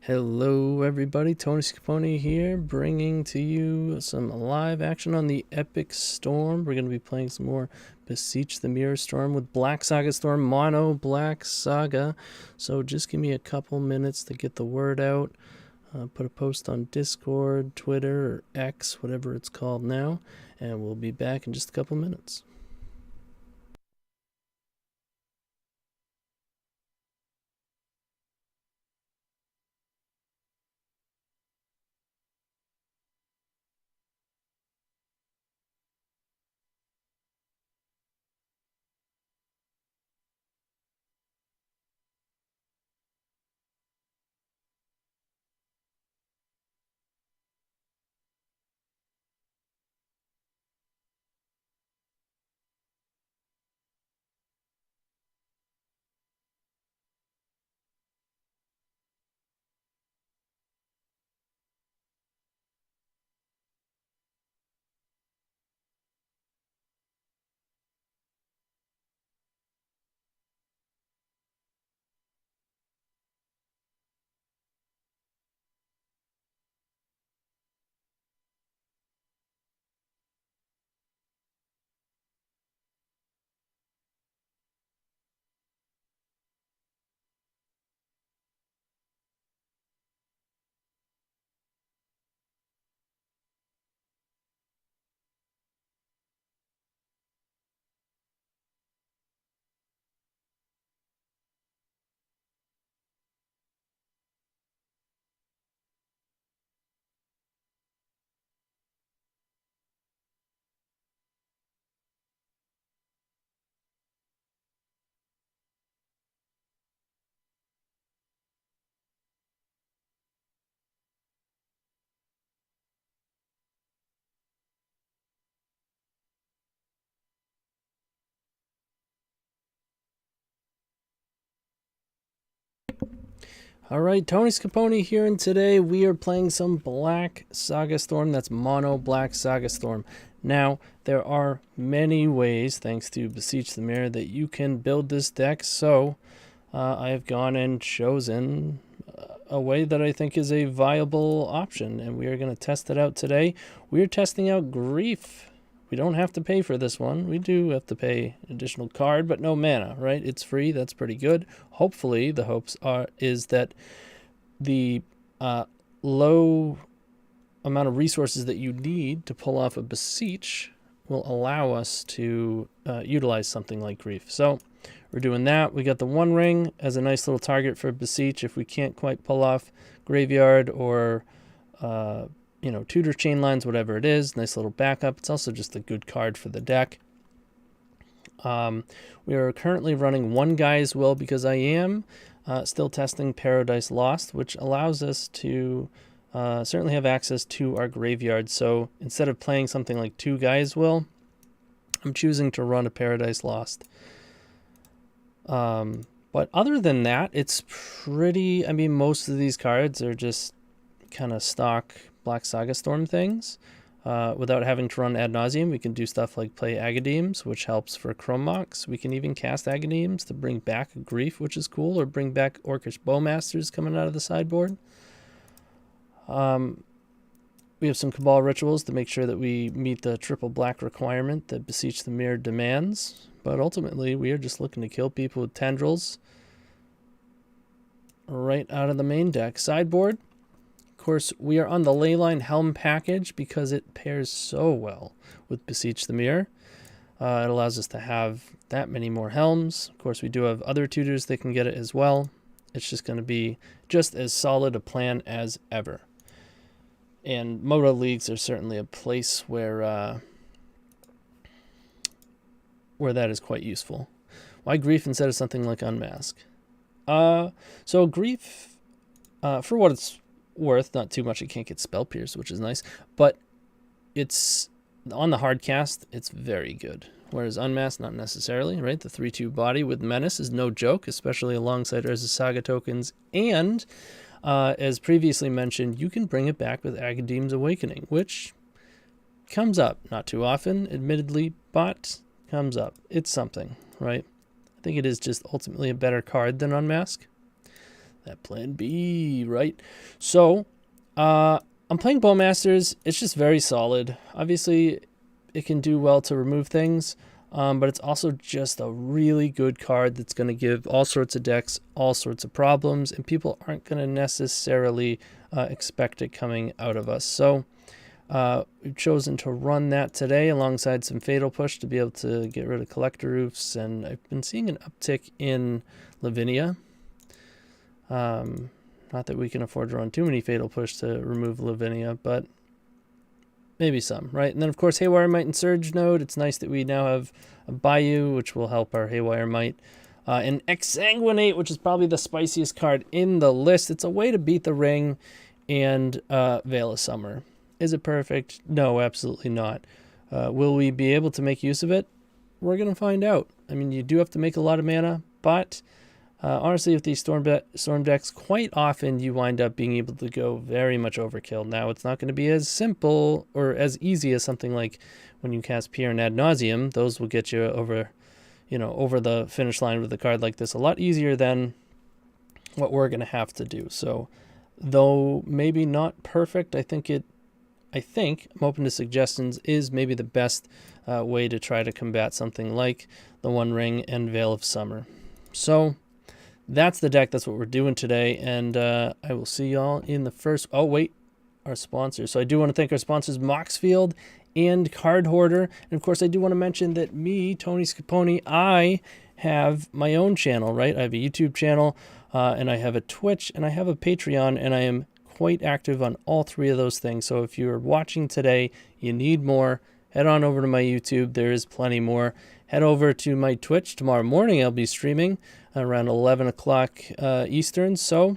Hello everybody, TonyScapone here, bringing to you some live action on the Epic Storm. We're going to be playing some more Beseech the Mirror Storm with Black Saga Storm, Mono Black Saga. So just give me a couple minutes to get the word out. Put a post on Discord, Twitter, or X, whatever it's called now, and we'll be back in just a couple minutes. Alright, TonyScapone here, and today we are playing some Black Saga Storm. That's Mono Black Saga Storm. Now, there are many ways, thanks to Beseech the Mirror, that you can build this deck, so I have gone and chosen a way that I think is a viable option, and we are going to test it out today. We are testing out Grief. We don't have to pay for this one. We do have to pay an additional card, but no mana, right? It's free. That's pretty good. Hopefully, the hopes is that the low amount of resources that you need to pull off a Beseech will allow us to utilize something like Grief. So we're doing that. We got the One Ring as a nice little target for Beseech if we can't quite pull off Graveyard or you know, Tutor Chain Lines, whatever it is. Nice little backup. It's also just a good card for the deck. We are currently running one Gaea's Will because I am still testing Paradise Lost, which allows us to certainly have access to our graveyard. So instead of playing something like two Gaea's Will, I'm choosing to run a Paradise Lost. But other than that, it's pretty, I mean, most of these cards are just kind of stock Black Saga Storm things. Without having to run ad nauseam, we can do stuff like play Agadeems, which helps for Chrome Mox. We can even cast Agadeems to bring back Grief, which is cool, or bring back Orcish Bowmasters coming out of the sideboard. We have some Cabal Rituals to make sure that we meet the triple black requirement that Beseech the Mirror demands. But ultimately, we are just looking to kill people with Tendrils right out of the main deck. Sideboard. Of course, we are on the Leyline Helm package because it pairs so well with Beseech the Mirror. It allows us to have that many more Helms. Of course, we do have other tutors that can get it as well. It's just going to be just as solid a plan as ever. And Moto Leagues are certainly a place where that is quite useful. Why Grief instead of something like Unmask? So Grief, for what it's worth, not too much. It can't get Spell Pierce, which is nice, but it's on the hard cast, it's very good, whereas Unmasked, not necessarily, right? The 3/2 body with Menace is no joke, especially alongside Urza Saga tokens, and as previously mentioned, you can bring it back with Agadeem's Awakening, which comes up not too often, admittedly, but comes up. It's something, right? I think it is just ultimately a better card than Unmask. That plan B, right? So, I'm playing Bowmasters. It's just very solid. Obviously, it can do well to remove things, but it's also just a really good card that's going to give all sorts of decks all sorts of problems, and people aren't going to necessarily expect it coming out of us. So, we've chosen to run that today alongside some Fatal Push to be able to get rid of Collector Roofs, and I've been seeing an uptick in Lavinia. Not that we can afford to run too many Fatal Push to remove Lavinia, but maybe some, right? And then, of course, Haywire Might and Surge node. It's nice that we now have a Bayou, which will help our Haywire Might. And Exsanguinate, which is probably the spiciest card in the list. It's a way to beat the Ring and Veil of Summer. Is it perfect? No, absolutely not. Will we be able to make use of it? We're going to find out. I mean, you do have to make a lot of mana, but honestly, with these storm decks, quite often you wind up being able to go very much overkill. Now, it's not going to be as simple or as easy as something like when you cast Peer and Ad Nauseam. Those will get you over, over the finish line with a card like this a lot easier than what we're going to have to do. So, though maybe not perfect, I think I'm open to suggestions, is maybe the best way to try to combat something like the One Ring and Veil of Summer. So, that's the deck. That's what we're doing today. And I will see y'all in the first... Oh, wait. Our sponsors. So I do want to thank our sponsors, Moxfield and Card Hoarder. And, of course, I do want to mention that me, TonyScapone, I have my own channel, right? I have a YouTube channel, and I have a Twitch, and I have a Patreon, and I am quite active on all three of those things. So if you're watching today, you need more, head on over to my YouTube. There is plenty more. Head over to my Twitch. Tomorrow morning I'll be streaming around 11 o'clock Eastern, so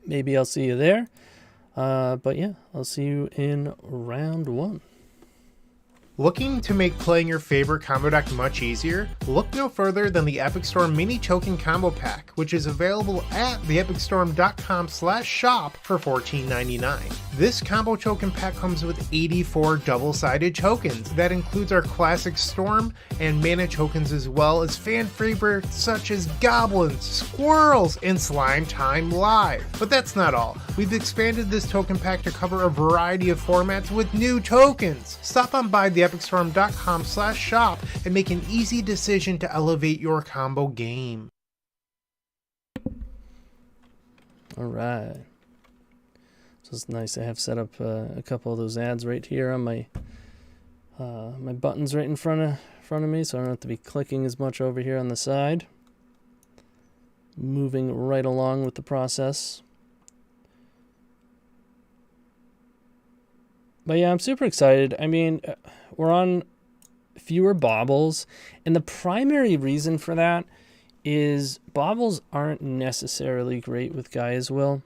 maybe I'll see you there. But yeah, I'll see you in round 1. Looking to make playing your favorite combo deck much easier? Look no further than the Epic Storm Mini Token Combo Pack, which is available at theepicstorm.com/shop for $14.99. This combo token pack comes with 84 double-sided tokens. That includes our classic Storm and mana tokens, as well as fan favorites such as Goblins, Squirrels, and Slime Time Live. But that's not all. We've expanded this token pack to cover a variety of formats with new tokens. Stop on by theepicstorm.com/shop and make an easy decision to elevate your combo game. All right. So it's nice. I have set up a couple of those ads right here on my my buttons right in front of me, so I don't have to be clicking as much over here on the side. Moving right along with the process. But yeah, I'm super excited. I mean, we're on fewer baubles, and the primary reason for that is baubles aren't necessarily great with Gaea's Will.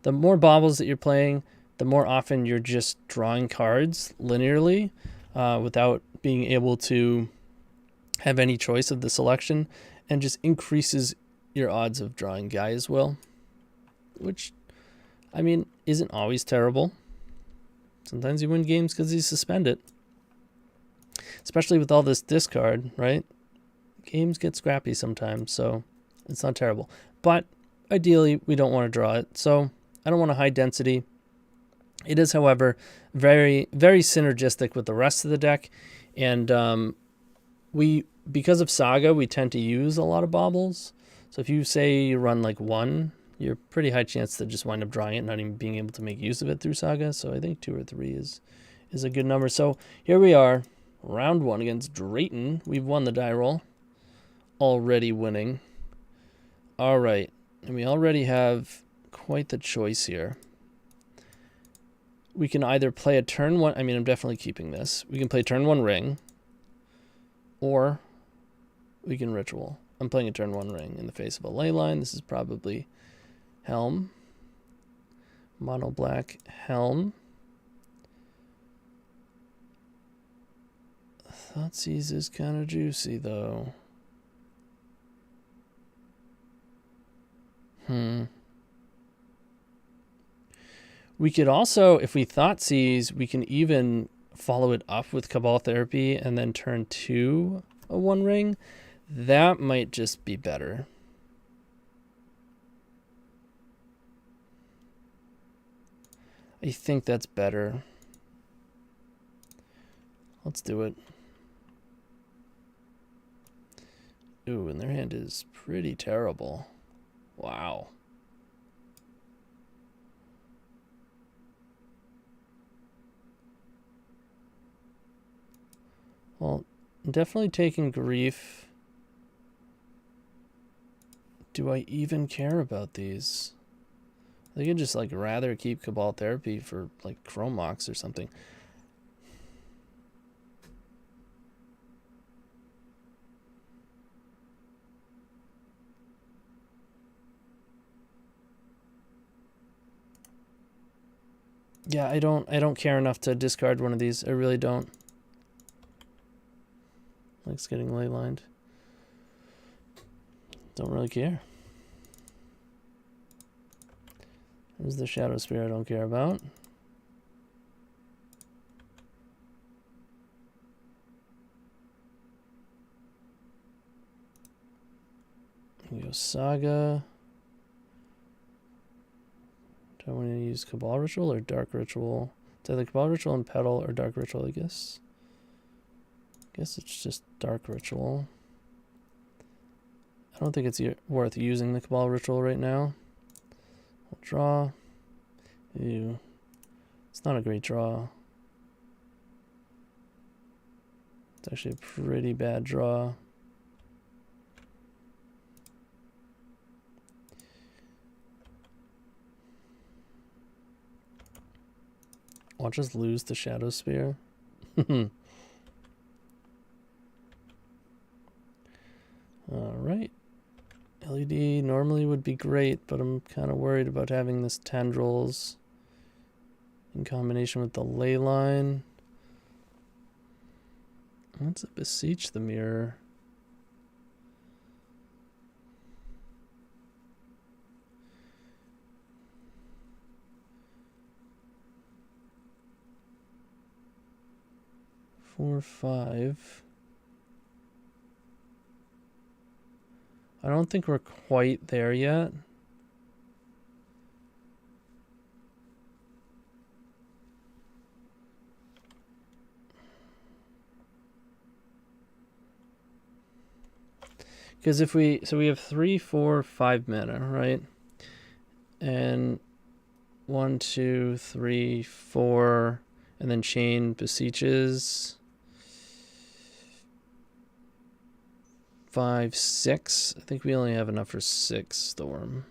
The more baubles that you're playing, the more often you're just drawing cards linearly without being able to have any choice of the selection, and just increases your odds of drawing Gaea's Will, which, I mean, isn't always terrible. Sometimes you win games because you suspend it. Especially with all this discard, right? Games get scrappy sometimes, so it's not terrible. But ideally, we don't want to draw it. So I don't want a high density. It is, however, very, very synergistic with the rest of the deck. And because of Saga, we tend to use a lot of baubles. So if you say you run like 1, you're pretty high chance to just wind up drawing it, not even being able to make use of it through Saga. So I think 2 or 3 is a good number. So here we are, round 1 against Drayton. We've won the die roll, already winning. All right, and we already have quite the choice here. We can either play a turn 1. I mean, I'm definitely keeping this. We can play turn 1 Ring, or we can Ritual. I'm playing a turn 1 Ring in the face of a Leyline. This is probably Helm. Mono black Helm. Thoughtseize is kind of juicy, though. We could also, if we Thoughtseize, we can even follow it up with Cabal Therapy and then turn 2 a 1 ring. That might just be better. I think that's better. Let's do it. Ooh, and their hand is pretty terrible. Wow. Well, I'm definitely taking grief. Do I even care about these? I think I'd just like rather keep Cabal Therapy for like Chromox or something. Yeah, I don't care enough to discard one of these. I really don't. Likes getting ley lined. Don't really care. There's the Shadow Spear I don't care about. We go Saga. Do I want to use Cabal Ritual or Dark Ritual? It's either Cabal Ritual and Petal or Dark Ritual, I guess. I guess it's just Dark Ritual. I don't think it's worth using the Cabal Ritual right now. We'll draw. Ew. It's not a great draw. It's actually a pretty bad draw. Watch us lose the Shadow Spear. Alright. LED normally would be great, but I'm kind of worried about having this Tendrils in combination with the ley line. That's a Beseech the Mirror. Four, 5. I don't think we're quite there yet. Because if we, so we have 3, 4, 5 mana, right? And 1, 2, 3, 4, and then chain Beseeches. 5, 6. I think we only have enough for 6 Storm.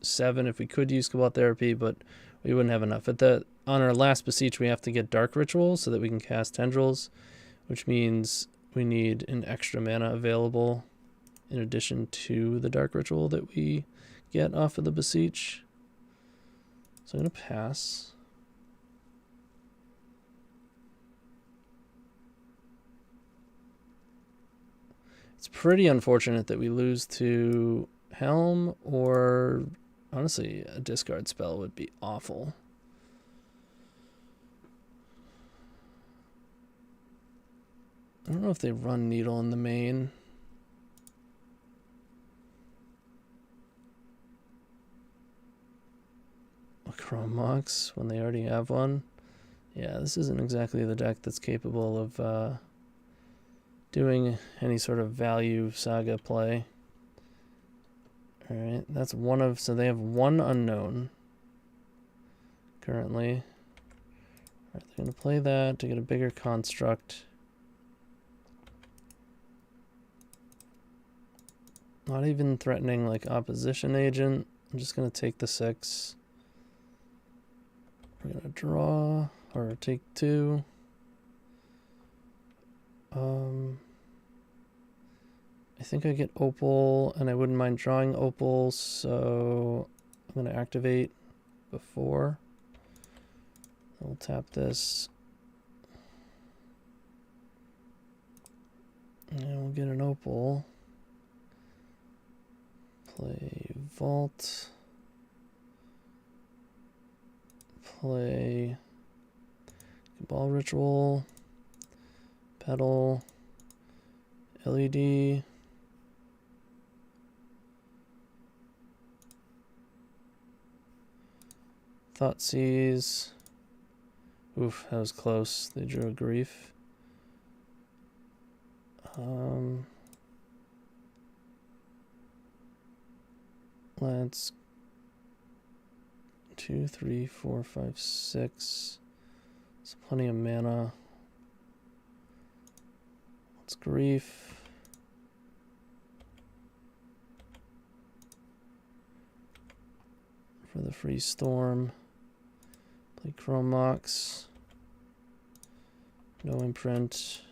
7 if we could use Cabal Therapy, but we wouldn't have enough. On our last Beseech, we have to get Dark Ritual so that we can cast Tendrils, which means we need an extra mana available in addition to the Dark Ritual that we get off of the Beseech. So I'm going to pass. It's pretty unfortunate that we lose to Helm, or honestly, a discard spell would be awful. I don't know if they run Needle in the main. A Chromox when they already have one. Yeah, this isn't exactly the deck that's capable of doing any sort of value Saga play. Alright, that's one of, so they have one unknown currently. Alright, they're going to play that to get a bigger construct. Not even threatening like opposition agent. I'm just going to take the 6. We're going to draw, or take 2. I think I get Opal, and I wouldn't mind drawing Opal, so I'm going to activate before. We'll tap this. And we'll get an Opal. Play Vault. Play Cabal Ritual. Petal. LED. Thoughtseize. Oof, that was close. They drew a grief. Let's 2, 3, 4, 5, 6. There's plenty of mana. Let's grief. For the free storm. Play Chromox. No imprint.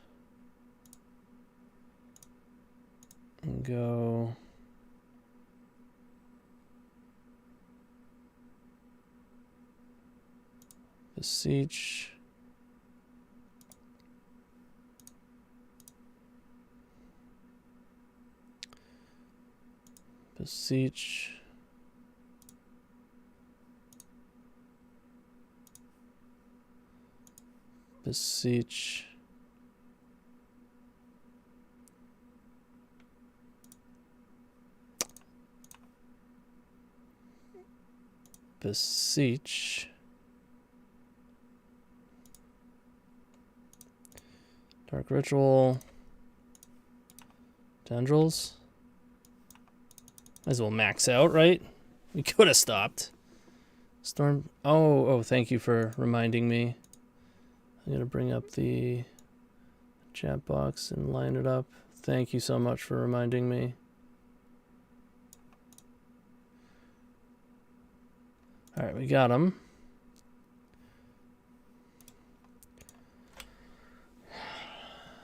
And go. Beseech. Beseech. Beseech. Beseech. Dark Ritual. Tendrils. Might as well max out, right? We could have stopped. Storm. Oh, thank you for reminding me. I'm going to bring up the chat box and line it up. Thank you so much for reminding me. All right, we got him.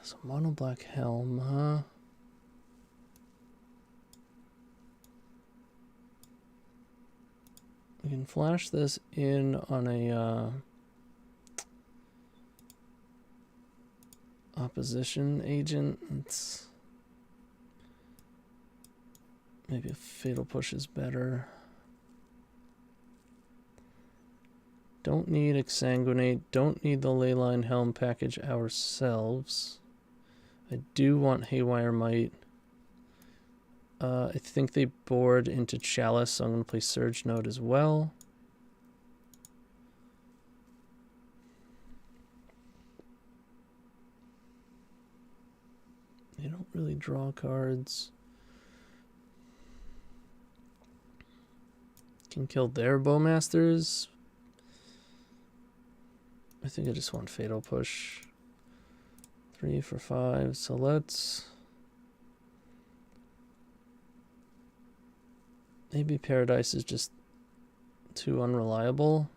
So mono black helm, huh? We can flash this in on a opposition agent. It's maybe a fatal push is better. Don't need Exsanguinate. Don't need the Leyline Helm package ourselves. I do want Haywire Might. I think they board into Chalice, so I'm going to play Surge Node as well. They don't really draw cards. Can kill their Bowmasters. I think I just want Fatal Push. 3 for 5, so let's... Maybe Paradise is just too unreliable.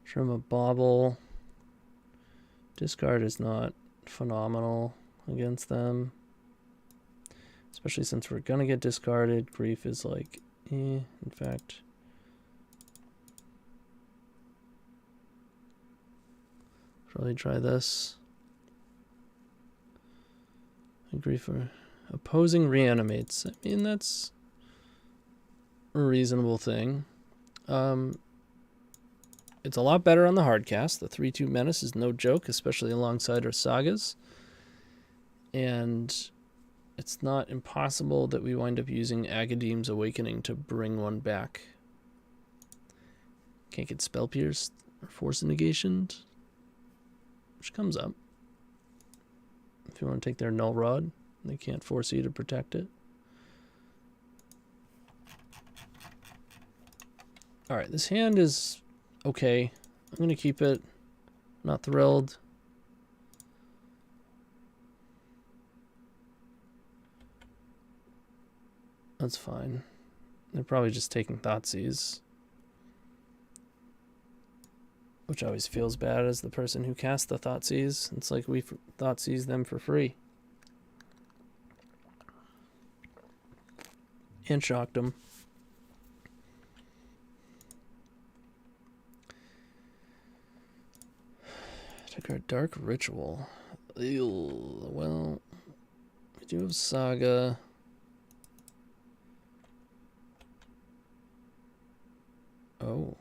Trim a Bauble. Discard is not phenomenal against them. Especially since we're gonna get discarded. Grief is like, in fact. Probably try this. Grief for opposing reanimates. I mean, that's a reasonable thing. It's a lot better on the hardcast. The 3/2 Menace is no joke, especially alongside our sagas. And it's not impossible that we wind up using Agadeem's Awakening to bring one back. Can't get Spell Pierced or Force Negationed, which comes up. If you want to take their Null Rod, they can't force you to protect it. Alright, this hand is okay. I'm going to keep it. Not thrilled. That's fine. They're probably just taking Thoughtseize. Which always feels bad as the person who cast the Thoughtseize. It's like we Thoughtseize them for free. And shocked them. Took our Dark Ritual. Ew, well, we do have Saga. Oh.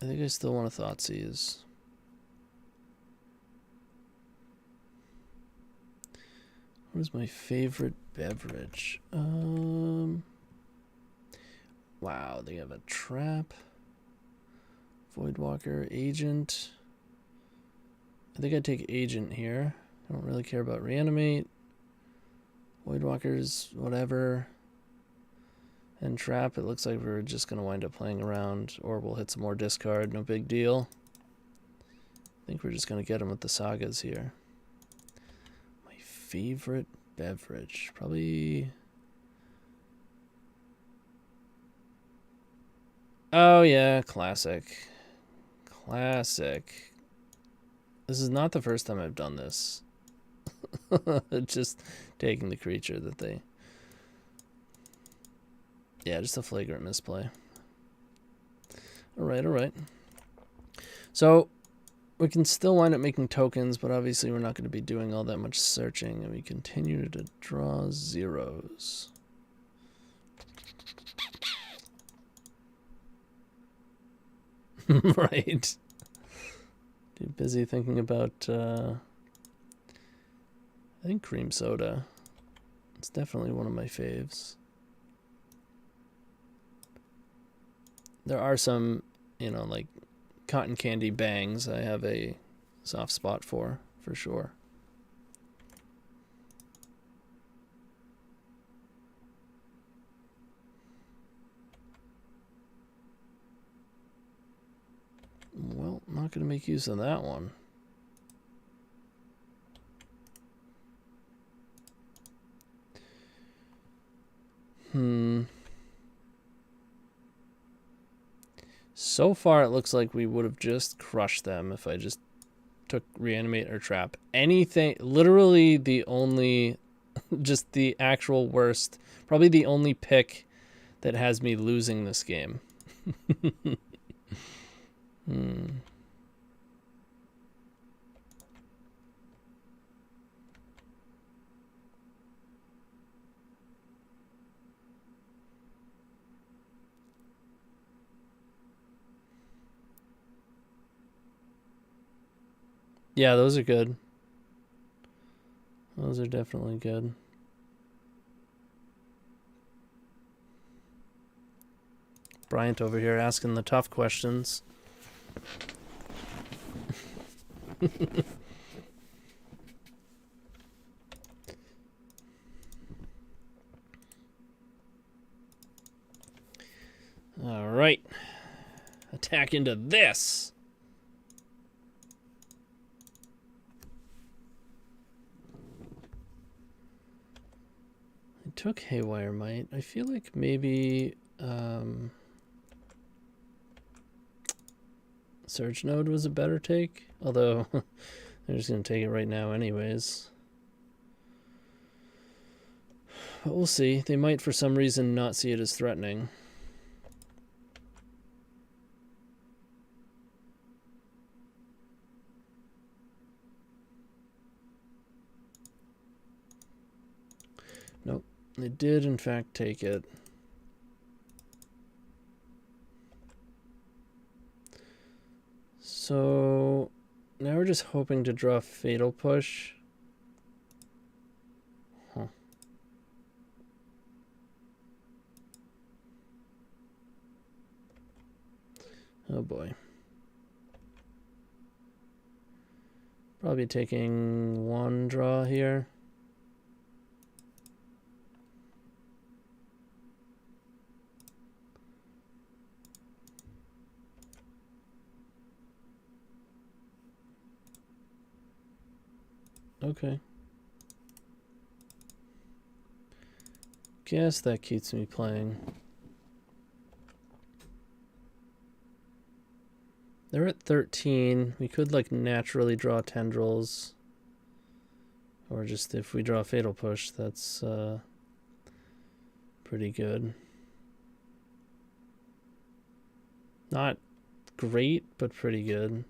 I think I still want to Thoughtseize. What is my favorite beverage? Wow, they have a trap. Voidwalker, agent. I think I'd take agent here. I don't really care about reanimate. Voidwalkers, whatever. And trap, it looks like we're just going to wind up playing around, or we'll hit some more discard, no big deal. I think we're just going to get them with the sagas here. My favorite beverage, probably... Oh yeah, classic. Classic. This is not the first time I've done this. Just taking the creature that they... Yeah, just a flagrant misplay. Alright, alright. So, we can still wind up making tokens, but obviously we're not going to be doing all that much searching, and we continue to draw zeros. Right. Too busy thinking about, I think cream soda. It's definitely one of my faves. There are some, you know, like cotton candy bangs I have a soft spot for sure. Well, not going to make use of that one. So far, it looks like we would have just crushed them if I just took reanimate or trap. Anything, literally the only, just the actual worst, probably the only pick that has me losing this game. Yeah, those are good. Those are definitely good. Bryant over here asking the tough questions. All right. Attack into this. I took Haywire Might. I feel like maybe Surge Node was a better take, although they're just going to take it right now anyways. But we'll see. They might for some reason not see it as threatening. Nope, they did in fact take it. So now we're just hoping to draw Fatal Push. Huh. Oh boy. Probably taking one draw here. Okay. Guess that keeps me playing. They're at 13. We could like naturally draw Tendrils. Or just if we draw Fatal Push, that's pretty good. Not great, but pretty good.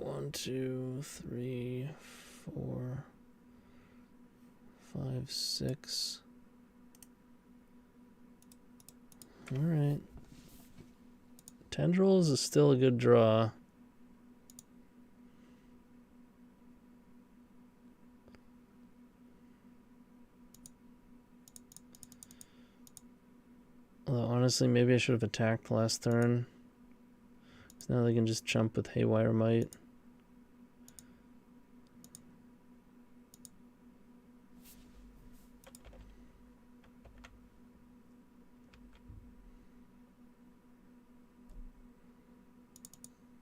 One, two, three, 4, 5, 6. Alright. Tendrils is still a good draw. Although, honestly, maybe I should have attacked last turn. So now they can just jump with Haywire Might.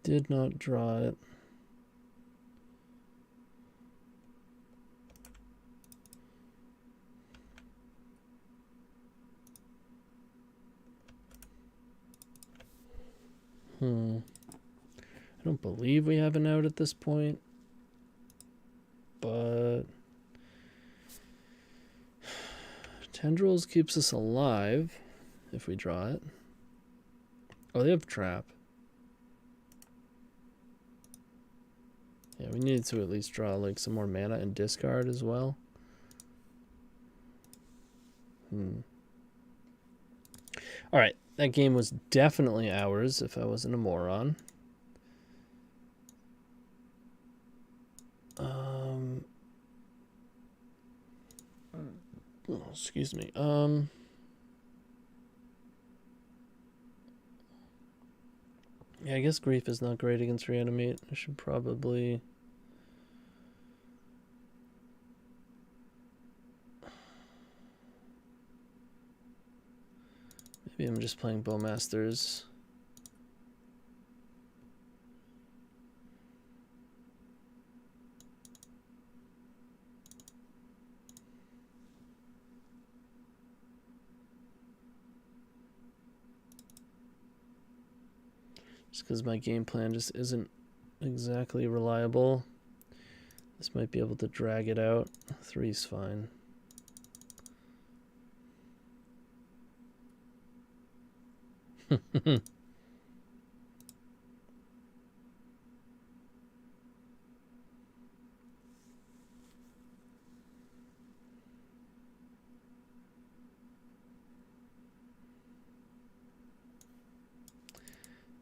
Did not draw it. I don't believe we have an out at this point, but Tendrils keeps us alive if we draw it. Oh, they have Trap. Yeah, we need to at least draw like some more mana and discard as well. Alright, that game was definitely ours if I wasn't a moron. Oh, excuse me. Yeah, I guess Grief is not great against Reanimate. I should probably... Maybe I'm just playing Bowmasters. Just because my game plan just isn't exactly reliable. This might be able to drag it out. 3's fine.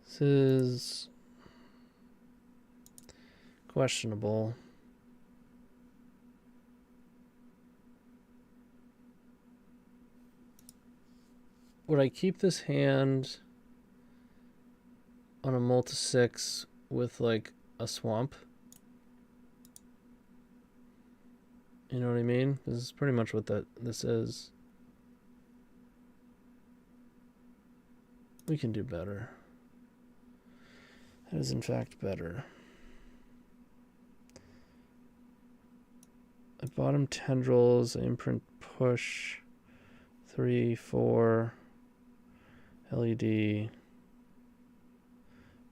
This is questionable. Would I keep this hand on a multi-6 with like a swamp? You know what I mean? This is pretty much what this is. We can do better. That is in fact better. I bottom Tendrils, I imprint push, 3, 4, LED,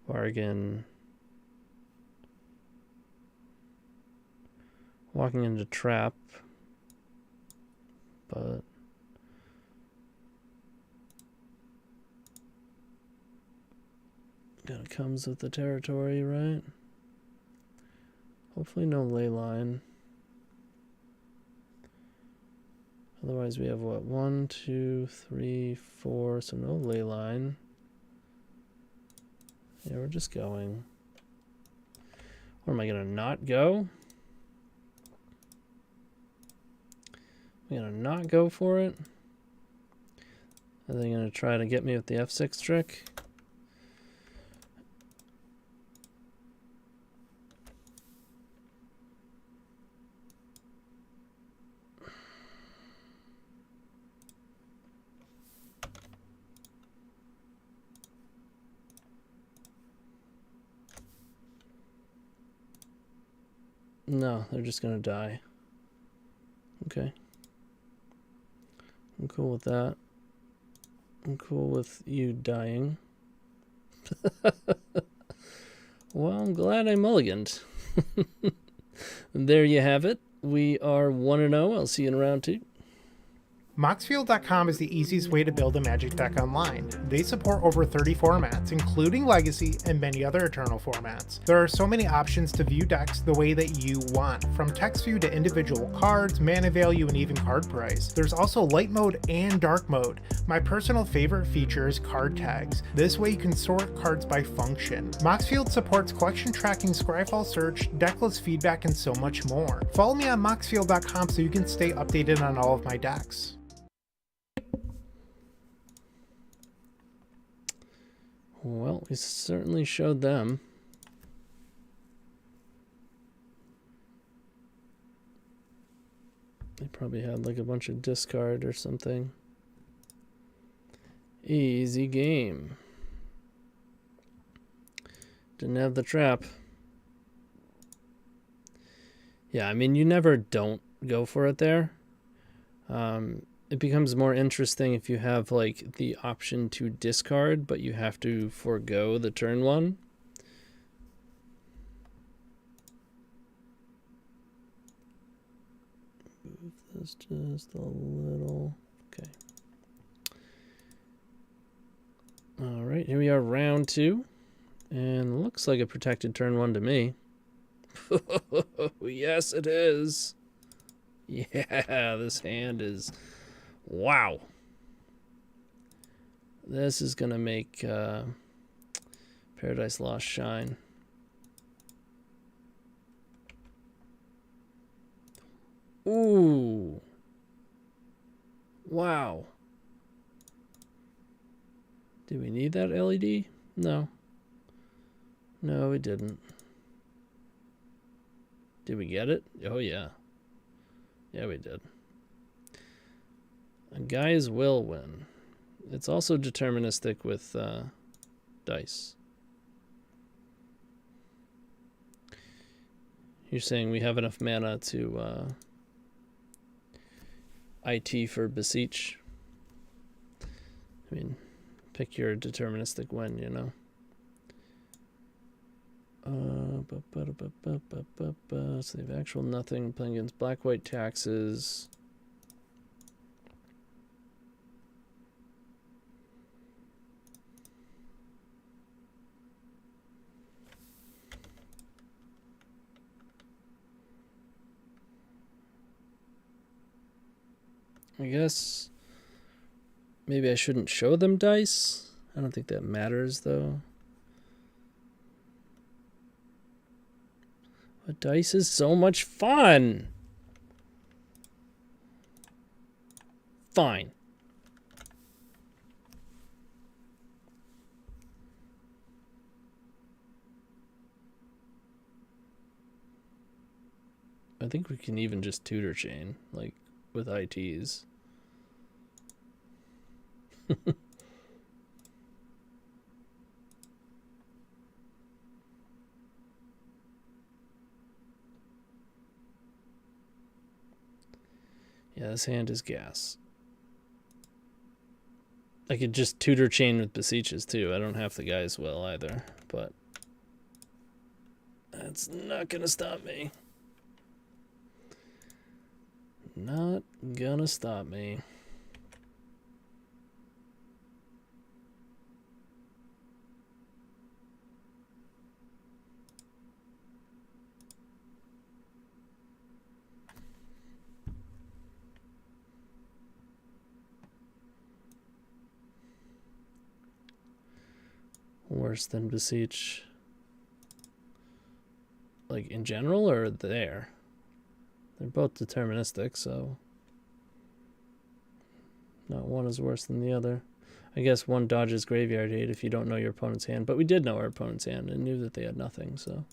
bargain, walking into trap, but kind of comes with the territory, right? Hopefully no ley line. Otherwise we have what? 1, 2, 3, 4, so no ley line. Yeah, we're just going. Or am I gonna not go? I'm gonna not go for it. Are they gonna try to get me with the F6 trick? No, they're just gonna die. Okay. I'm cool with that. I'm cool with you dying. Well, I'm glad I mulliganed. There you have it. We are 1-0. I'll see you in round 2. Moxfield.com is the easiest way to build a Magic deck online. They support over 30 formats, including Legacy and many other Eternal formats. There are so many options to view decks the way that you want, from text view to individual cards, mana value, and even card price. There's also light mode and dark mode. My personal favorite feature is card tags. This way you can sort cards by function. Moxfield supports collection tracking, Scryfall search, decklist feedback, and so much more. Follow me on Moxfield.com so you can stay updated on all of my decks. Well, we certainly showed them. They probably had like a bunch of discard or something. Easy game. Didn't have the trap. Yeah, I mean, you never don't go for it there. It becomes more interesting if you have like the option to discard, but you have to forego the turn one. Move this just a little. Okay. All right, here we are, round 2. And looks like a protected turn 1 to me. Yes, it is. Yeah, this hand is... Wow. This is going to make Paradise Lost shine. Ooh. Wow. Do we need that LED? No. No, we didn't. Did we get it? Oh, yeah. Yeah, we did. A guy's will win. It's also deterministic with dice. You're saying we have enough mana to IT for Beseech. I mean, pick your deterministic win, you know. So they have actual nothing, playing against black-white taxes. I guess maybe I shouldn't show them dice. I don't think that matters, though. But dice is so much fun. Fine. I think we can even just tutor chain, like, with ITs. Yeah, this hand is gas. I could just tutor chain with Beseeches too. I don't have the guy's will either, but that's not gonna stop me. Not gonna stop me. Worse than Beseech, like in general, or there? They're both deterministic, so not one is worse than the other. I guess one dodges graveyard hate if you don't know your opponent's hand, but we did know our opponent's hand and knew that they had nothing, so.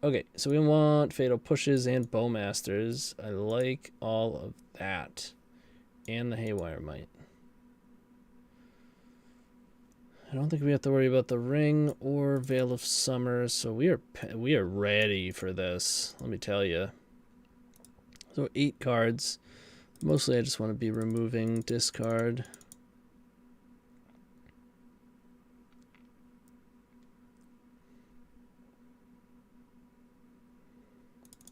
Okay, so we want Fatal Pushes and Bowmasters. I like all of that. And the Haywire Might. I don't think we have to worry about the Ring or Veil of Summer, so we are ready for this, let me tell you. So 8 cards. Mostly I just want to be removing discard.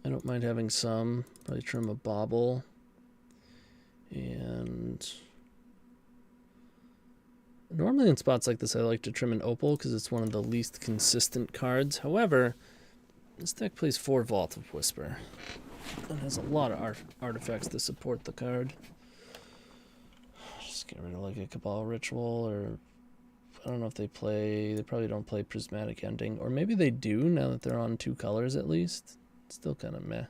I don't mind having some. Probably trim a Bauble. And normally in spots like this I like to trim an Opal because it's one of the least consistent cards. However, this deck plays 4 Vault of Whisper and has a lot of artifacts to support the card. Just get rid of like a Cabal Ritual, or I don't know if they probably don't play Prismatic Ending, or maybe they do now that they're on 2 colors at least. It's still kind of meh.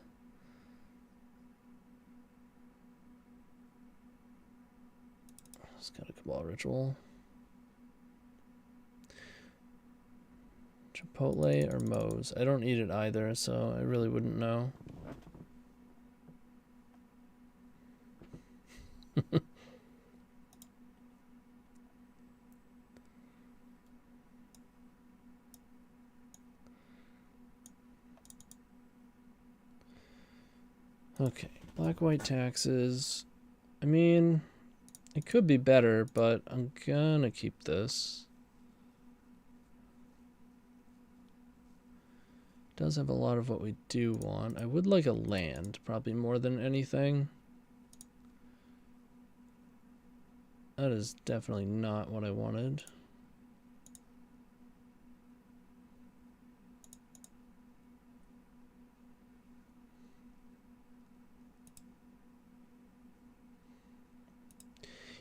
Just got a Cabal Ritual. Chipotle or Moe's? I don't eat it either, so I really wouldn't know. Okay, black-white taxes. I mean, it could be better, but I'm gonna keep this. Does have a lot of what we do want. I would like a land, probably more than anything. That is definitely not what I wanted.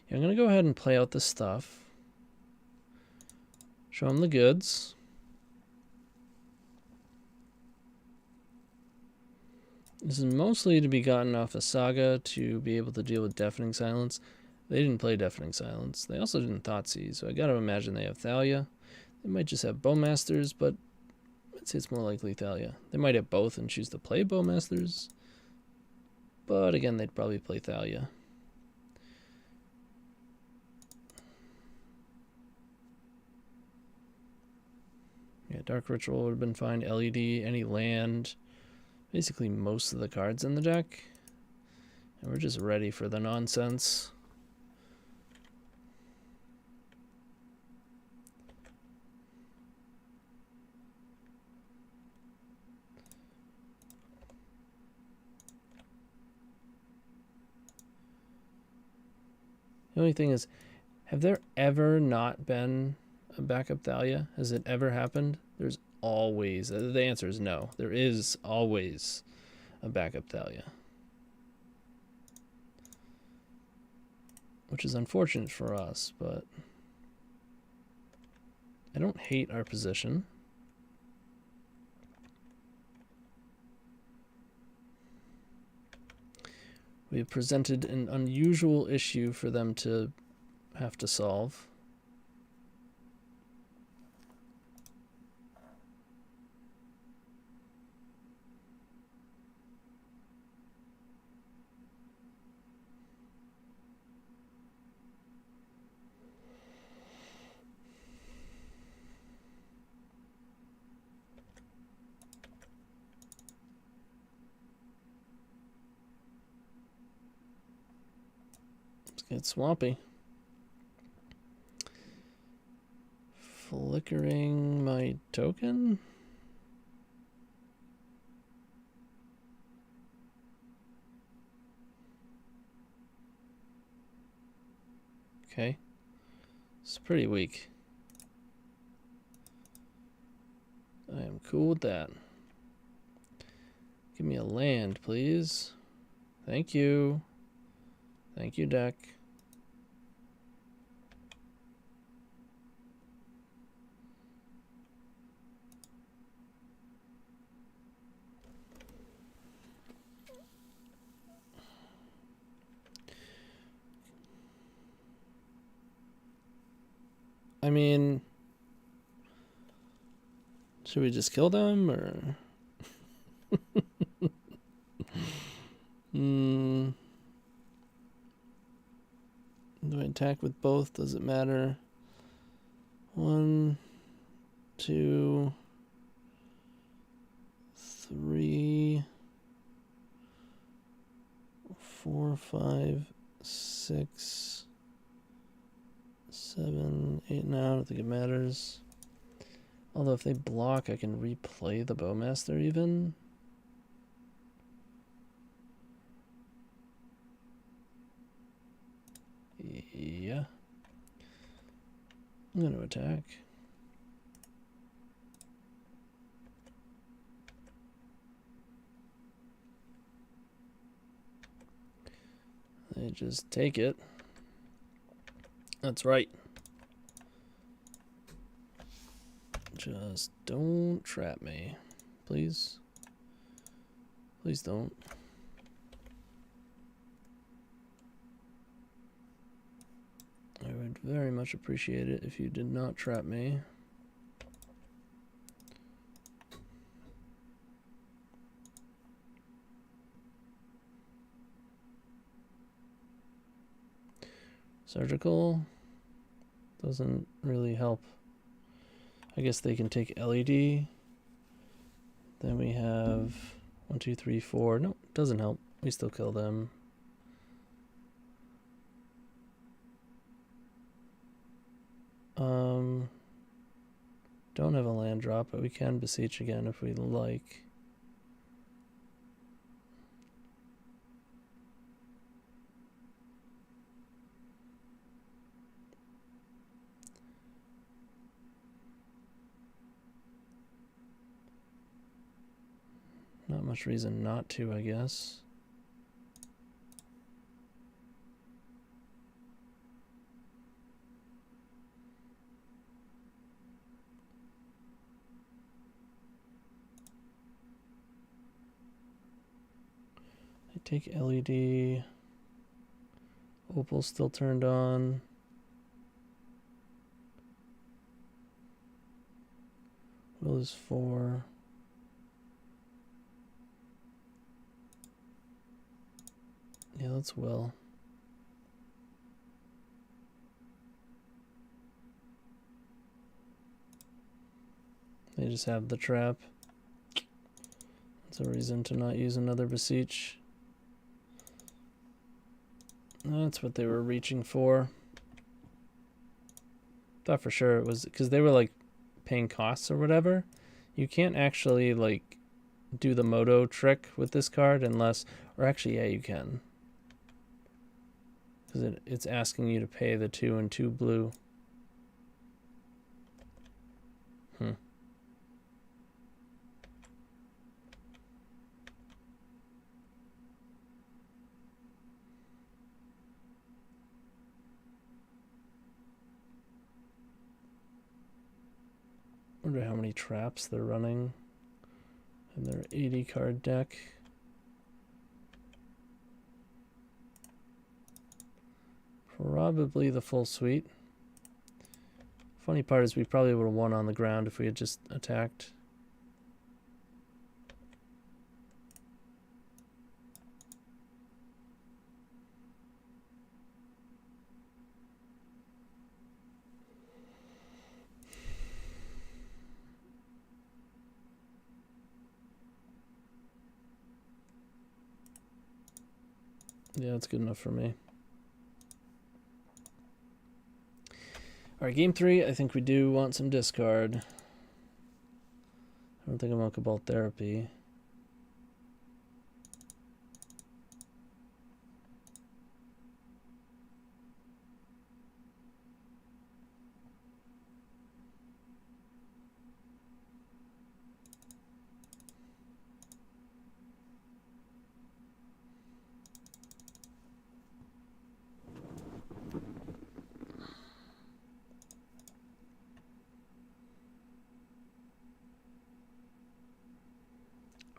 Yeah, I'm going to go ahead and play out this stuff. Show them the goods. This is mostly to be gotten off a Saga to be able to deal with Deafening Silence. They didn't play Deafening Silence. They also didn't Thoughtseize, so I gotta imagine they have Thalia. They might just have Bowmasters, but I'd say it's more likely Thalia. They might have both and choose to play Bowmasters, but again, they'd probably play Thalia. Yeah, Dark Ritual would have been fine. LED, any land. Basically most of the cards in the deck. And we're just ready for the nonsense. The only thing is, have there ever not been a backup Thalia? Has it ever happened? There's always, the answer is no. There is always a backup Thalia. Which is unfortunate for us, but I don't hate our position. We have presented an unusual issue for them to have to solve. It's swampy. Flickering my token? Okay. It's pretty weak. I am cool with that. Give me a land, please. Thank you. Thank you, deck. I mean, should we just kill them, or? Do I attack with both? Does it matter? 1, 2, 3, 4, 5, 6, 7, 8. No, I don't think it matters. Although if they block, I can replay the Bowmaster even. Yeah. I'm going to attack. They just take it. That's right. Just don't trap me. Please. Please don't. I would very much appreciate it if you did not trap me. Surgical doesn't really help. I guess they can take LED. Then we have 1, 2, 3, 4. Nope, doesn't help. We still kill them. Don't have a land drop, but we can beseech again if we like. Not much reason not to, I guess. I take LED. Opal's still turned on. Will is 4. Yeah, that's Will. They just have the trap. That's a reason to not use another Beseech. That's what they were reaching for. Thought for sure it was because they were like paying costs or whatever. You can't actually like do the Moto trick with this card unless, or actually, yeah, you can. Because it's asking you to pay the 2 and 2 blue. Wonder how many traps they're running in their 80 card deck. Probably the full suite. Funny part is we probably would have won on the ground if we had just attacked. Yeah, that's good enough for me. Alright, game 3, I think we do want some discard. I don't think I want Cabal Therapy.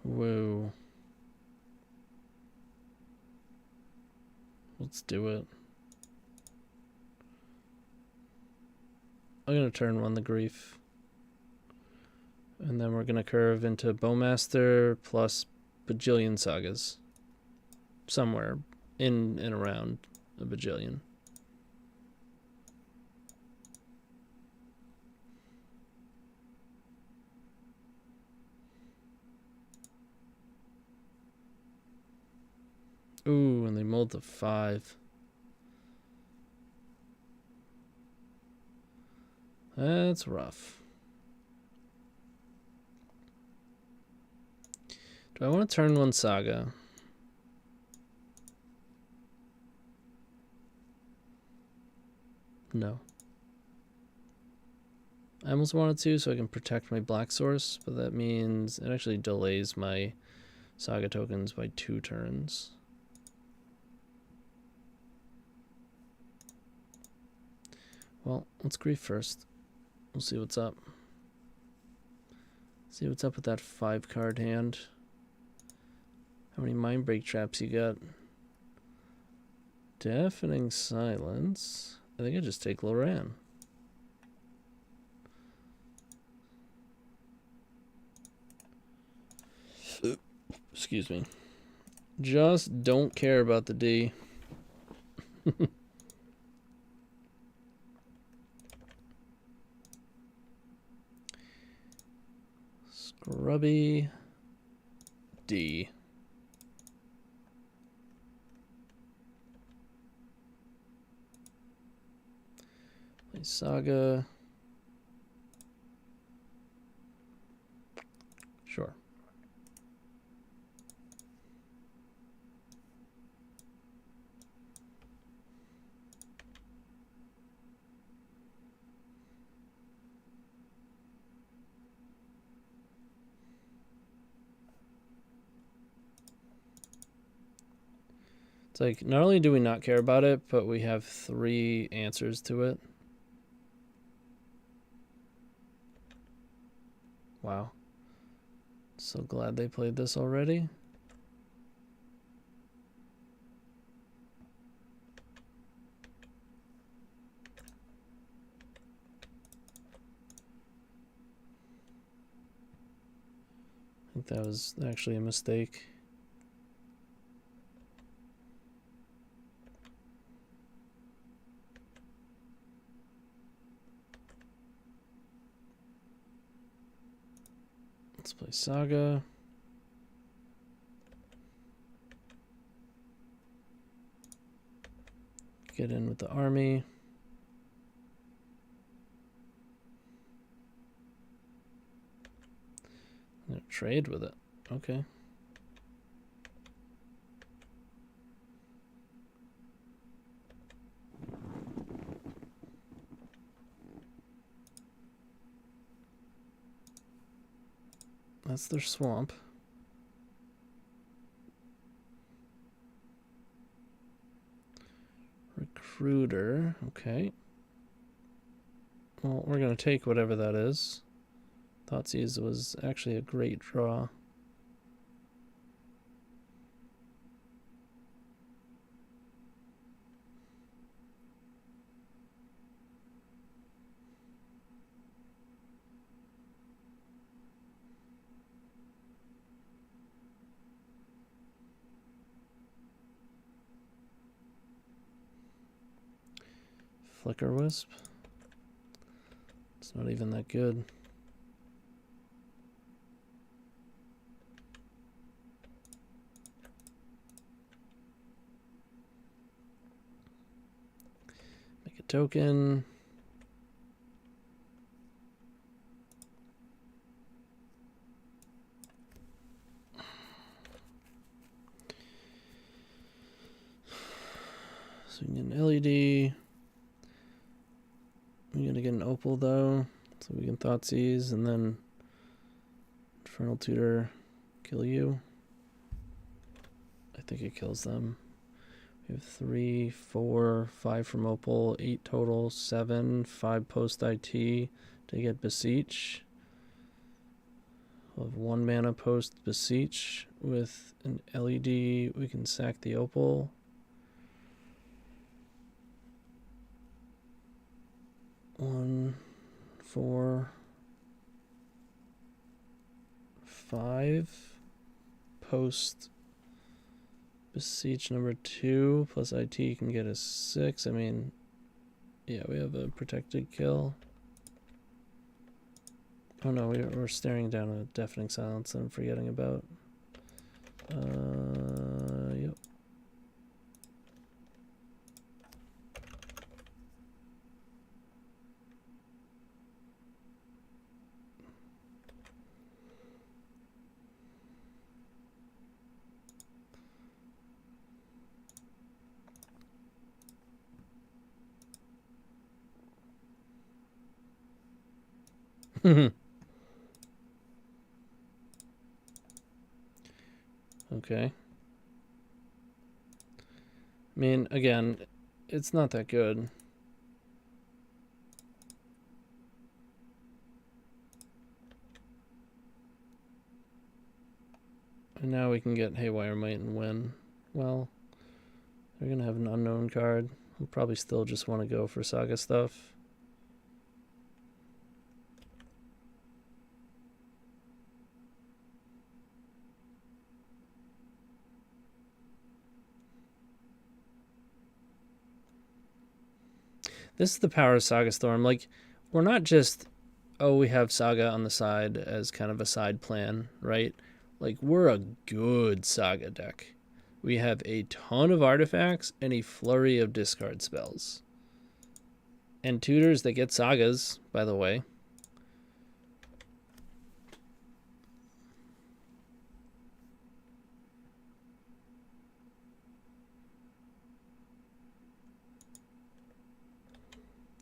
Whoa. Let's do it. I'm going to turn 1 the Grief. And then we're going to curve into Bowmaster plus bajillion sagas. Somewhere in and around a bajillion. Ooh, and they mulled to 5. That's rough. Do I want to turn 1 Saga? No. I almost wanted to so I can protect my black source, but that means it actually delays my saga tokens by 2 turns. Well, let's grief first. We'll see what's up. See what's up with that 5-card hand. How many mind break traps you got? Deafening silence. I think I just take Loran. Excuse me. Just don't care about the D. Scrubby D. Play Saga. Sure. It's like, not only do we not care about it, but we have 3 answers to it. Wow. So glad they played this already. I think that was actually a mistake. Let's play Saga. Get in with the army. I'm gonna trade with it. Okay. That's their swamp. Recruiter. Okay. Well, we're going to take whatever that is. Thoughtseize was actually a great draw. Flicker Wisp. It's not even that good. Make a token. So we get an LED. We're gonna get an opal though, so we can Thoughtseize and then Infernal Tutor kill you. I think it kills them. We have 3, 4, 5 from opal, 8 total, 7, 5 post IT to get Beseech. We'll have 1 mana post Beseech with an LED. We can sack the opal. One, 4, 5 post Beseech number 2 plus IT can get a 6. I mean, yeah, we have a protected kill. Oh no, we're staring down a deafening silence that I'm forgetting about. Yep. Okay. I mean, again, it's not that good. And now we can get Haywire Might and win. Well, they're going to have an unknown card. We'll probably still just want to go for Saga stuff. This is the power of Saga Storm. Like, we're not just, oh, we have Saga on the side as kind of a side plan, right? Like, we're a good Saga deck. We have a ton of artifacts and a flurry of discard spells. And tutors that get Sagas, by the way.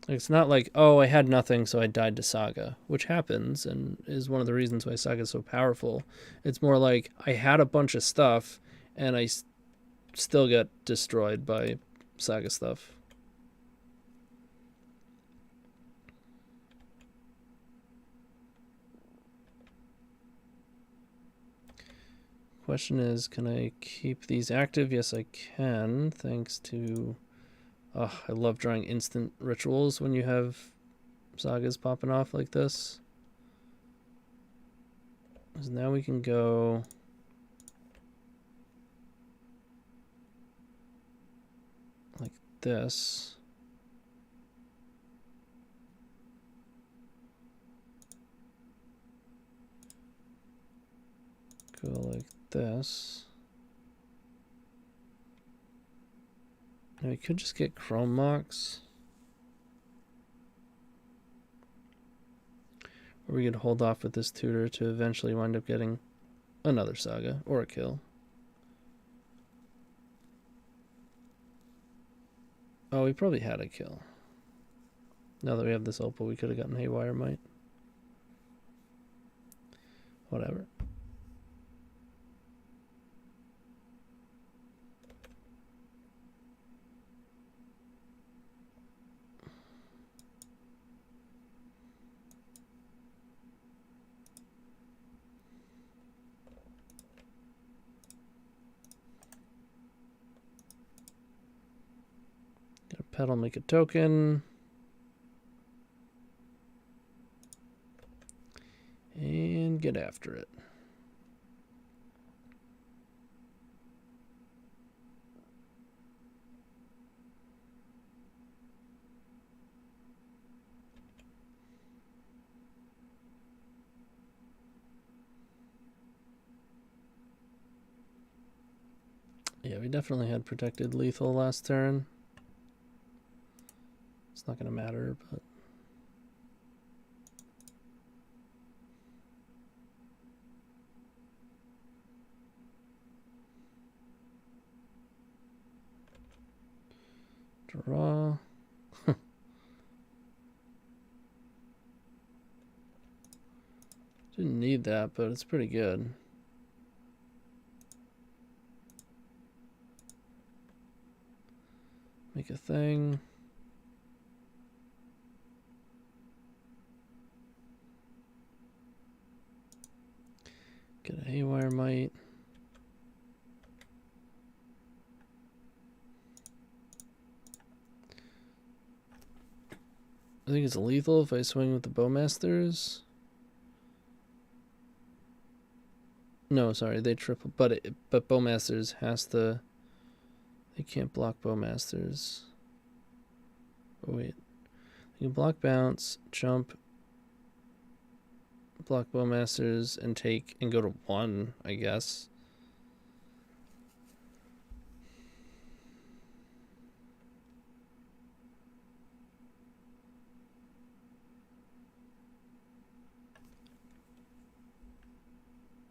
It's not like, oh, I had nothing, so I died to Saga, which happens and is one of the reasons why Saga is so powerful. It's more like, I had a bunch of stuff, and I still get destroyed by Saga stuff. Question is, can I keep these active? Yes, I can, thanks to... Oh, I love drawing instant rituals when you have Sagas popping off like this. Because now we can go... like this. Go like this. Now we could just get Chrome Mox. Or we could hold off with this tutor to eventually wind up getting another Saga or a kill. Oh, we probably had a kill. Now that we have this Opal, we could have gotten Haywire Might. Whatever. Pedal, make a token. And get after it. Yeah, we definitely had protected lethal last turn. It's not going to matter, but... Draw. Didn't need that, but it's pretty good. Make a thing. Get a Haywire Might. I think it's lethal if I swing with the Bowmasters. No, sorry, they triple, but Bowmasters has to. They can't block Bowmasters. Oh wait, you can block bounce, jump, block Bowmasters, and take and go to 1, I guess.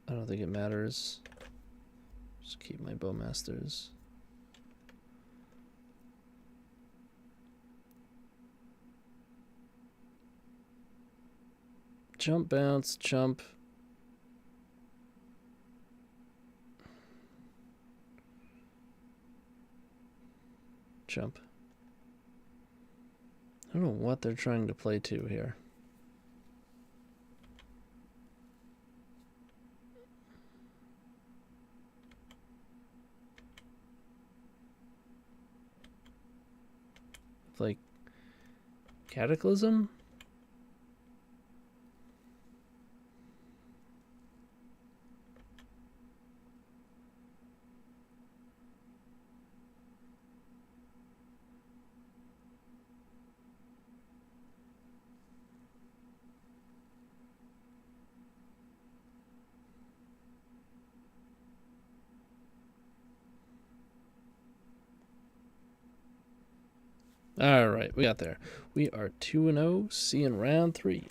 I don't think it matters. Just keep my Bowmasters. Jump, bounce, jump. Jump. I don't know what they're trying to play to here. Like Cataclysm? All right, we got there. We are 2-0, seeing round 3.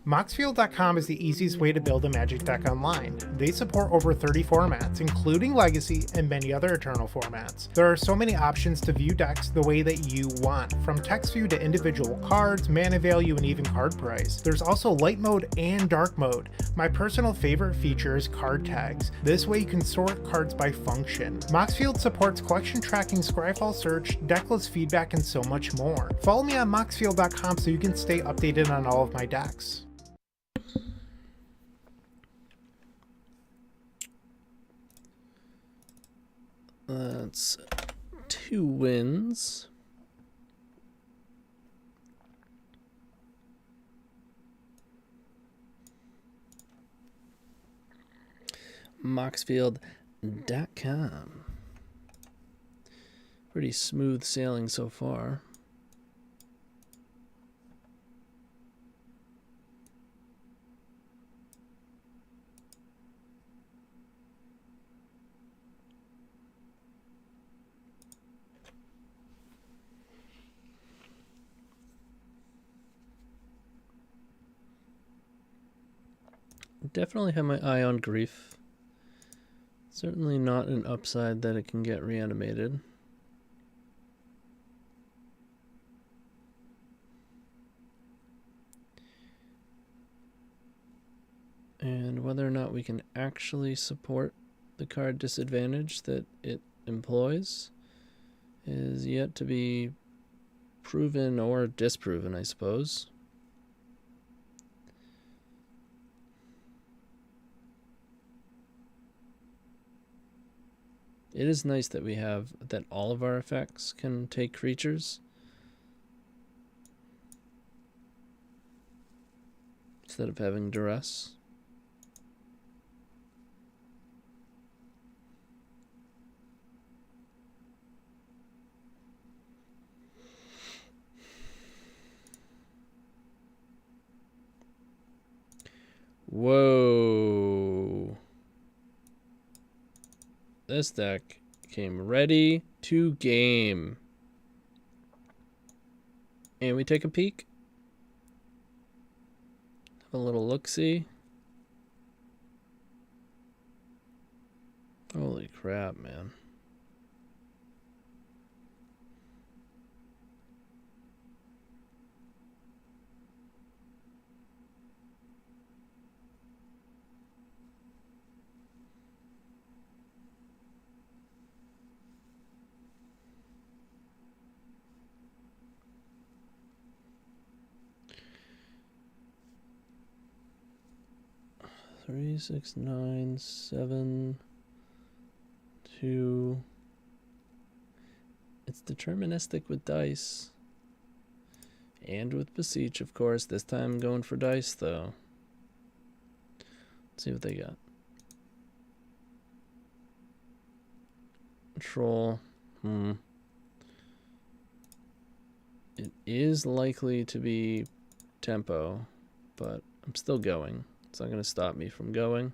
Moxfield.com is the easiest way to build a Magic deck online. They support over 30 formats, including Legacy and many other Eternal formats. There are so many options to view decks the way that you want, from text view to individual cards, mana value, and even card price. There's also light mode and dark mode. My personal favorite feature is card tags. This way you can sort cards by function. Moxfield supports collection tracking, Scryfall search, decklist feedback, and so much more. Follow me on Moxfield.com so you can stay updated on all of my decks. That's 2 wins. Moxfield.com. Pretty smooth sailing so far. Definitely have my eye on Grief. Certainly not an upside that it can get reanimated. And whether or not we can actually support the card disadvantage that it employs is yet to be proven or disproven, I suppose. It is nice that we have that all of our effects can take creatures instead of having duress. Whoa. This deck came ready to game. And we take a peek. Have a little look-see. Holy crap, man. Three, 6, 9, 7, 2. It's deterministic with dice. And with Beseech, of course. This time going for dice, though. Let's see what they got. Control. It is likely to be tempo, but I'm still going. It's not going to stop me from going.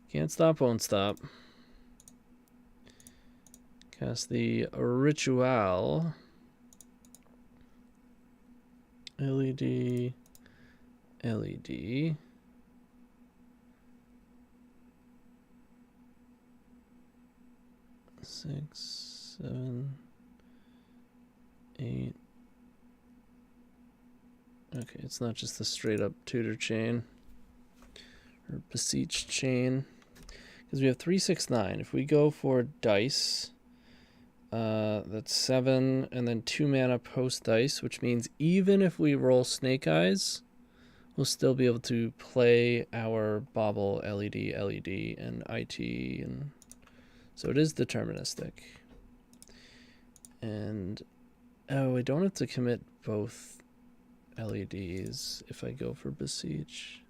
Can't stop, won't stop. Cast the Ritual. LED. LED. Six, 7, 8. Okay, it's not just the straight up tutor chain or beseech chain. Because we have 3, 6, 9. If we go for dice, that's 7 and then 2 mana post dice, which means even if we roll Snake Eyes, we'll still be able to play our Bauble, LED, LED, and IT, and so it is deterministic. And oh, I don't have to commit both LEDs if I go for Beseech.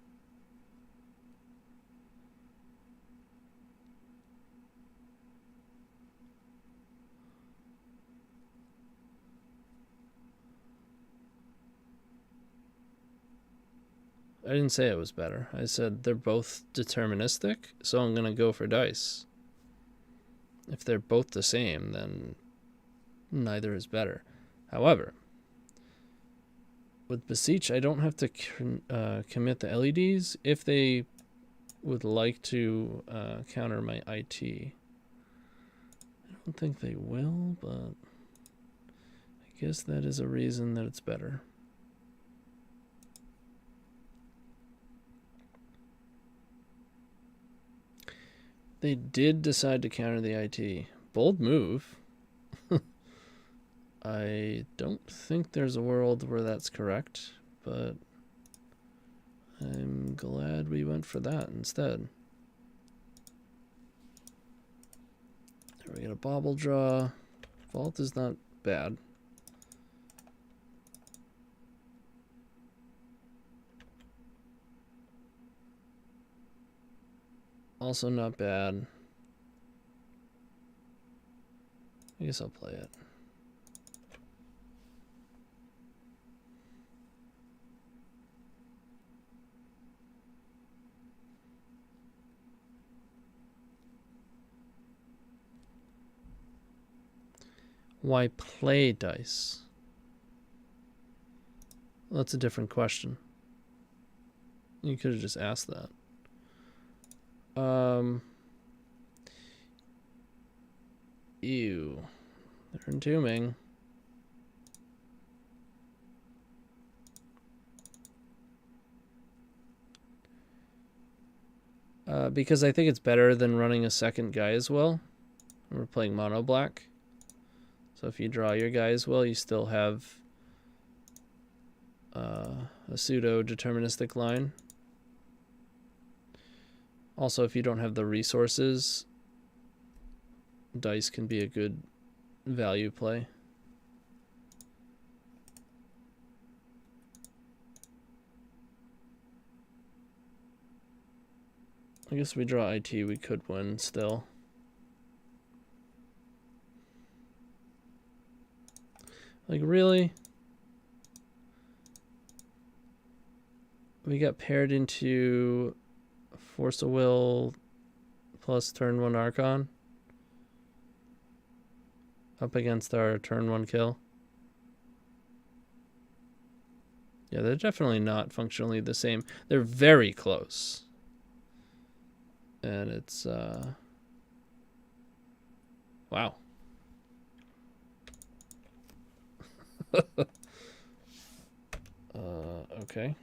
I didn't say it was better. I said they're both deterministic, so I'm going to go for dice. If they're both the same, then neither is better. However, with Beseech, I don't have to commit the LEDs if they would like to counter my IT. I don't think they will, but I guess that is a reason that it's better. They did decide to counter the IT. Bold move. I don't think there's a world where that's correct, but I'm glad we went for that instead. There we get a Bauble draw. Vault is not bad. Also not bad. I guess I'll play it. Why play dice? Well, that's a different question. You could have just asked that. Ew. They're entombing. Because I think it's better than running a second guy as well. We're playing mono black. So if you draw your guy as well, you still have a pseudo deterministic line. Also, if you don't have the resources, dice can be a good value play. I guess if we draw IT, we could win still. Like, really? We got paired into Force of Will plus turn 1 Archon up against our turn 1 kill. Yeah, they're definitely not functionally the same. They're very close. And it's, wow. Okay.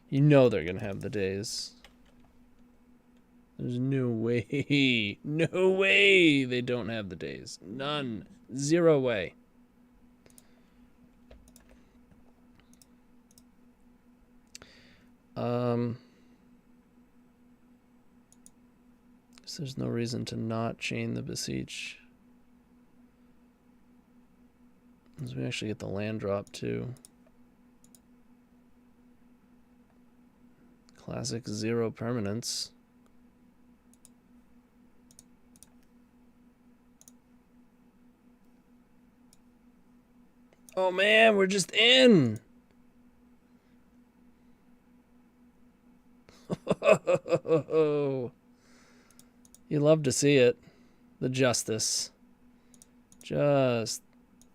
You know they're gonna have the days. There's no way. No way they don't have the days. None. Zero way. So there's no reason to not chain the Beseech. Because we actually get the land drop too. Classic 0 permanence. Oh man, we're just in. You love to see it. The justice. Just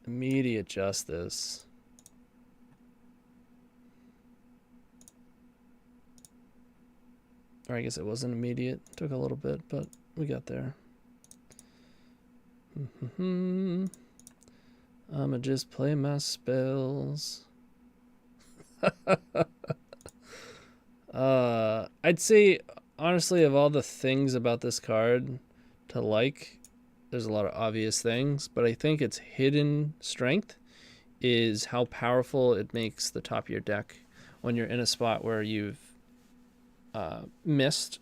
immediate justice. Or I guess it wasn't immediate. Took a little bit, but we got there. I'ma just play my spells. I'd say, honestly, of all the things about this card to like, there's a lot of obvious things, but I think its hidden strength is how powerful it makes the top of your deck when you're in a spot where you've missed,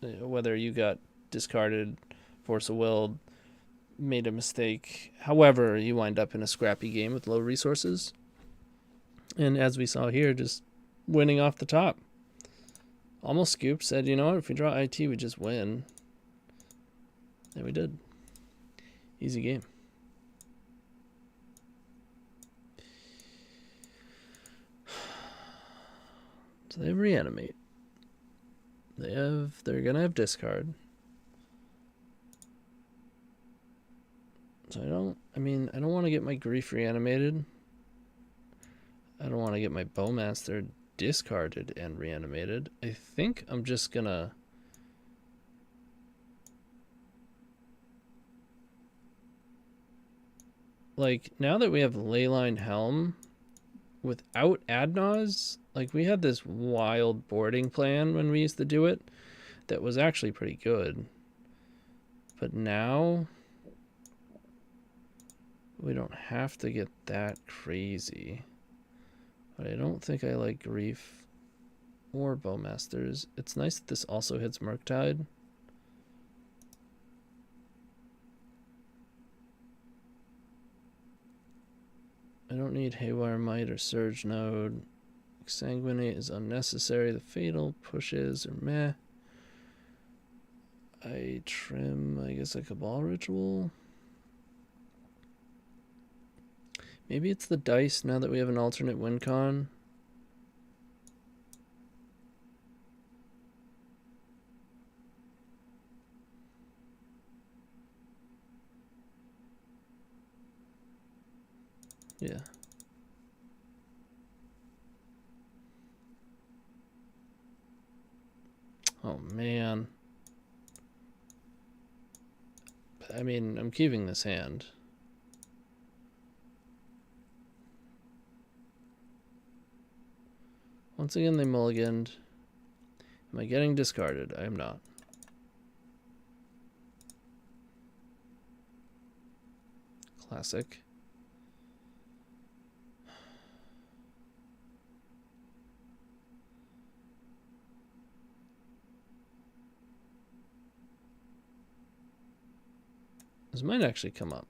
whether you got discarded, force of will, made a mistake, however you wind up in a scrappy game with low resources. And as we saw here, just winning off the top. Almost scooped, said, you know what, if we draw IT, we just win. And we did. Easy game. So they have reanimate. They're gonna have discard. So I don't want to get my Grief reanimated. I don't want to get my Bowmaster discarded and reanimated. I think I'm just gonna like, now that we have Leyline Helm without Adnaz, like, we had this wild boarding plan when we used to do it that was actually pretty good. But now we don't have to get that crazy. But I don't think I like Grief or Bowmasters. It's nice that this also hits Murktide. I don't need Haywire Might or Surge Node. Exsanguinate is unnecessary. The Fatal pushes or meh. I trim, I guess, a Cabal Ritual. Maybe it's the dice now that we have an alternate win con. Yeah. Oh, man. I mean, I'm keeping this hand. Once again, they mulliganed. Am I getting discarded? I am not. Classic. This might actually come up.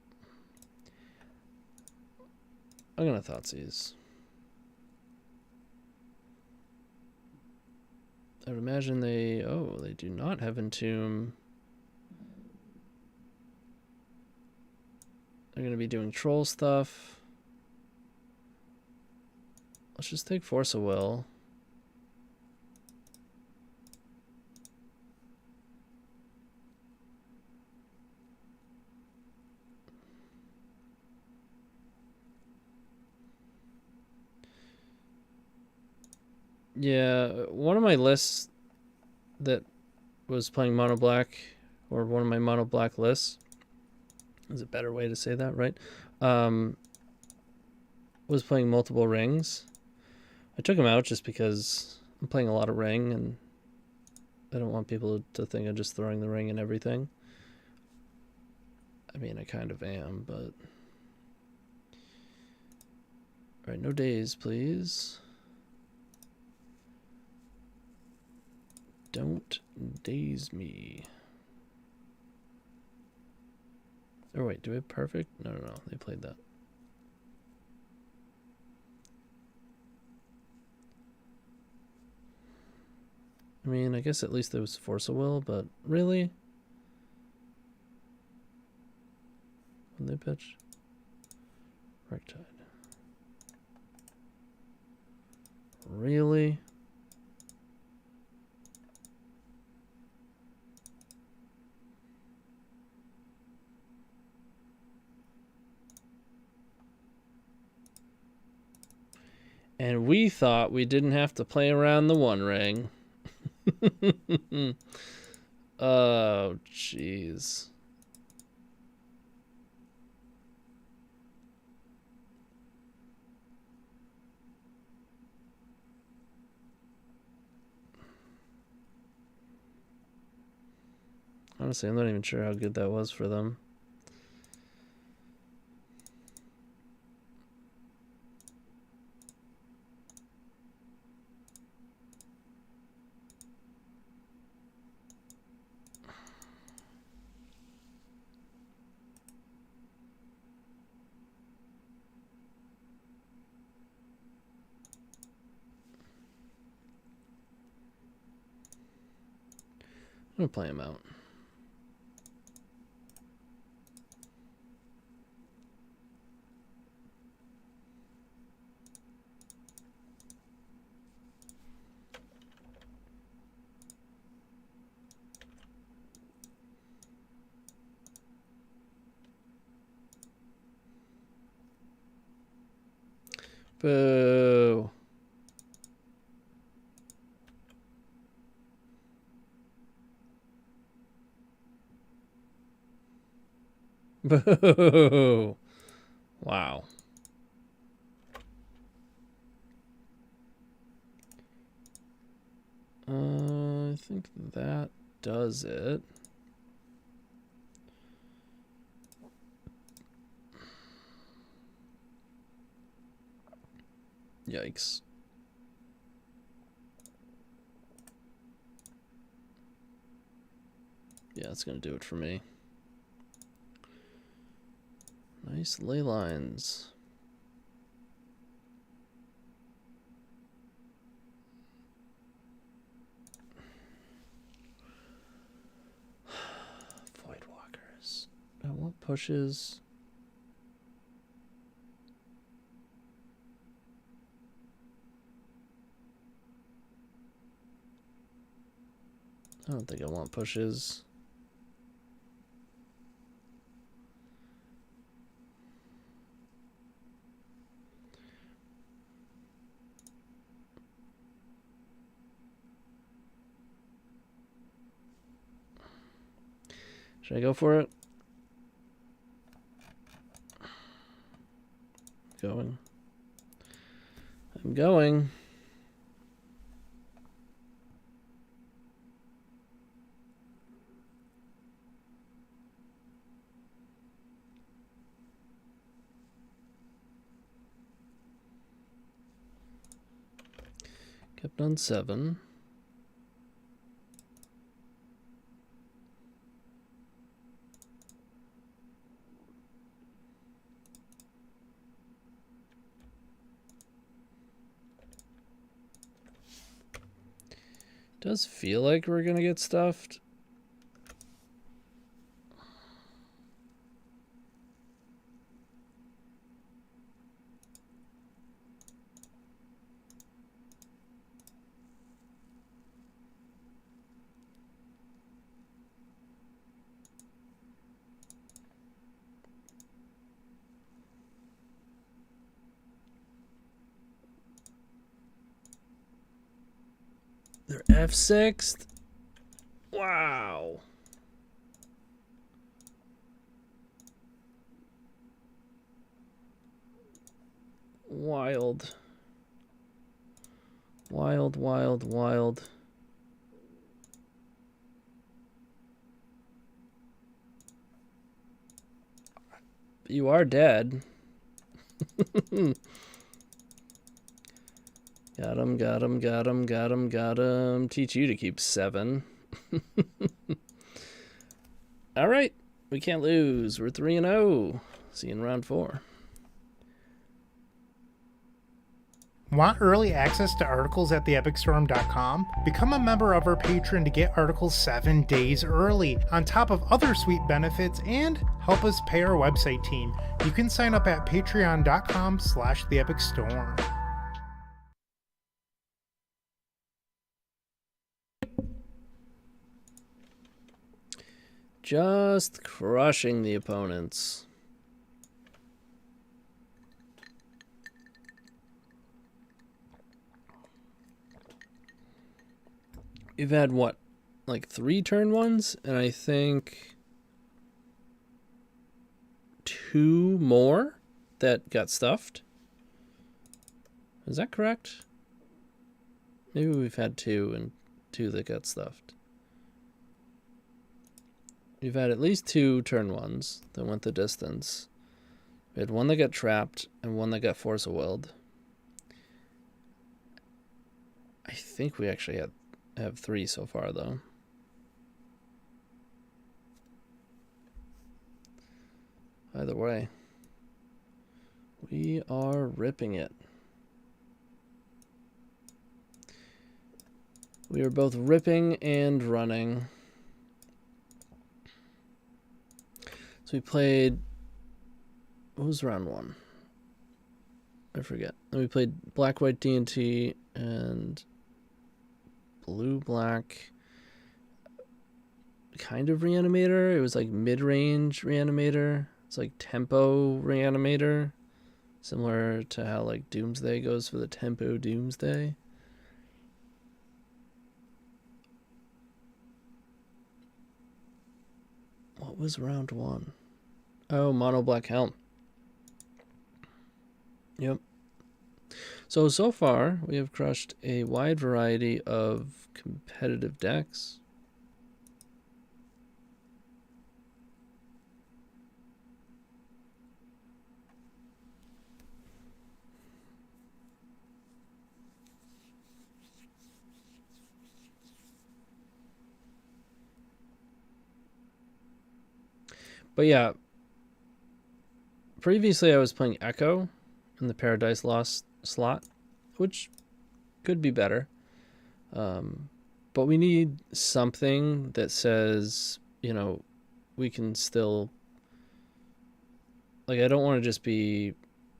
I'm gonna Thoughtseize. I would imagine they do not have Entomb. They're gonna be doing troll stuff. Let's just take Force of Will. Yeah, one of my lists that was playing mono black, or one of my mono black lists, is a better way to say that, right? Was playing multiple rings. I took them out just because I'm playing a lot of ring, and I don't want people to think I'm just throwing the ring and everything. I mean, I kind of am, but... Alright, no days, please. Don't daze me. Oh wait, do we have perfect? No, they played that. I mean, I guess at least there was Force of Will, but really? When they pitch? Archetype. Really? And we thought we didn't have to play around the one ring. Oh, jeez. Honestly, I'm not even sure how good that was for them. I'm gonna play him out. Boo. Boo. Wow. I think that does it. Yikes. Yeah, that's gonna do it for me. Nice ley lines. Voidwalkers. What pushes? I don't think I want pushes. Should I go for it? Going. I'm going. Kept on 7. Does feel like we're gonna get stuffed. They're F6th? Wow. Wild. Wild, wild, wild. You are dead. Got him, got him, got him, got him, got him. Teach you to keep 7. All right. We can't lose. We're 3-0. See you in round 4. Want early access to articles at theepicstorm.com? Become a member of our Patreon to get articles 7 days early, on top of other sweet benefits, and help us pay our website team. You can sign up at patreon.com/theepicstorm. Just crushing the opponents. We've had what? Like 3 turn ones? And I think 2 more that got stuffed. Is that correct? Maybe we've had 2 and 2 that got stuffed. We've had at least 2 turn 1s that went the distance. We had one that got trapped and one that got Force of Willed. I think we actually have 3 so far, though. Either way, we are ripping it. We are both ripping and running. So we played... What was round 1? I forget. Then we played Black, White, D&T, and Blue, Black... kind of Reanimator. It was like mid-range Reanimator. It's like tempo Reanimator. Similar to how like Doomsday goes for the tempo Doomsday. What was round 1? Oh, Mono Black Helm. Yep. So far, we have crushed a wide variety of competitive decks. But yeah, previously I was playing Echo in the Paradise Lost slot, which could be better. But we need something that says, you know, we can still... Like, I don't want to just be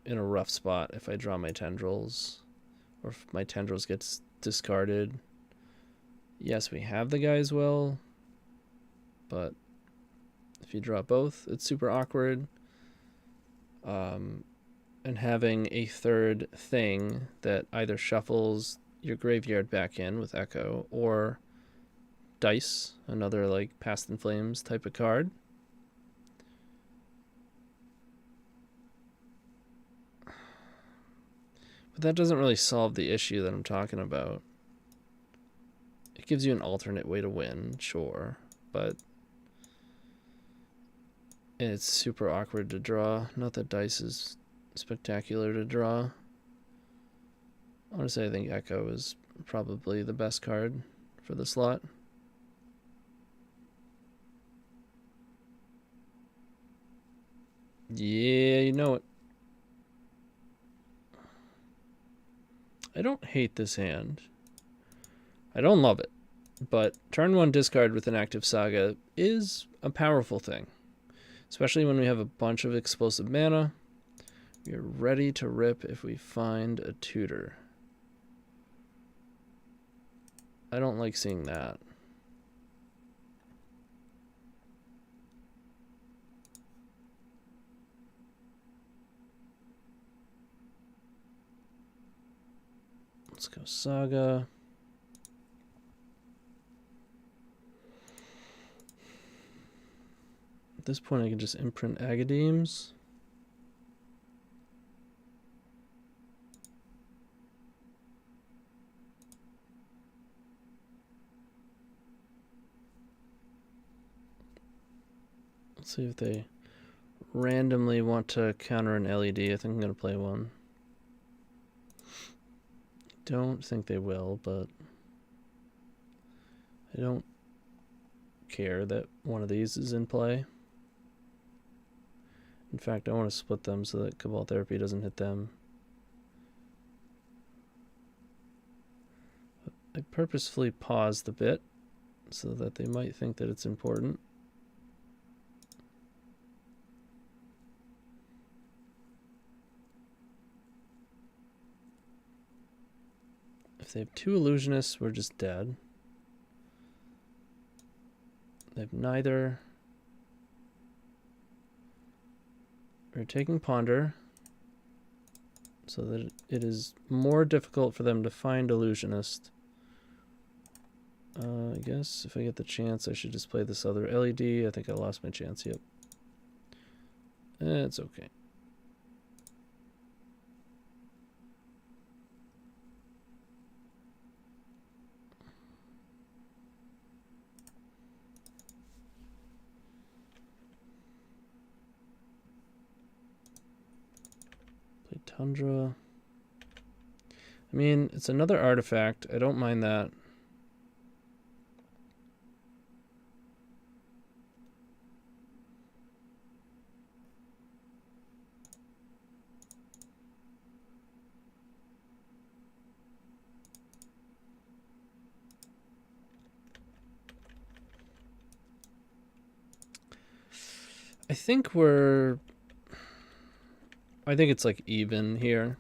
in a rough spot if I draw my Tendrils, or if my Tendrils gets discarded. Yes, we have the Gaea's Will, but if you draw both, it's super awkward. And having a third thing that either shuffles your graveyard back in with Echo, or Dice, another like Past in Flames type of card. But that doesn't really solve the issue that I'm talking about. It gives you an alternate way to win, sure, but it's super awkward to draw. Not that Dice is spectacular to draw. Honestly, I think Echo is probably the best card for the slot. Yeah, you know it. I don't hate this hand. I don't love it. But turn 1 discard with an active Saga is a powerful thing. Especially when we have a bunch of explosive mana. We are ready to rip if we find a tutor. I don't like seeing that. Let's go Saga. At this point I can just imprint Agadeems. Let's see if they randomly want to counter an LED. I think I'm going to play one. Don't think they will, but I don't care that one of these is in play. In fact, I want to split them so that Cabal Therapy doesn't hit them. I purposefully paused a bit so that they might think that it's important. If they have 2 Illusionists, we're just dead. They have neither. We're taking Ponder so that it is more difficult for them to find Illusionist. I guess if I get the chance, I should just play this other LED. I think I lost my chance. Yep. It's okay. Tundra. I mean, it's another artifact. I don't mind that. I think it's like even here.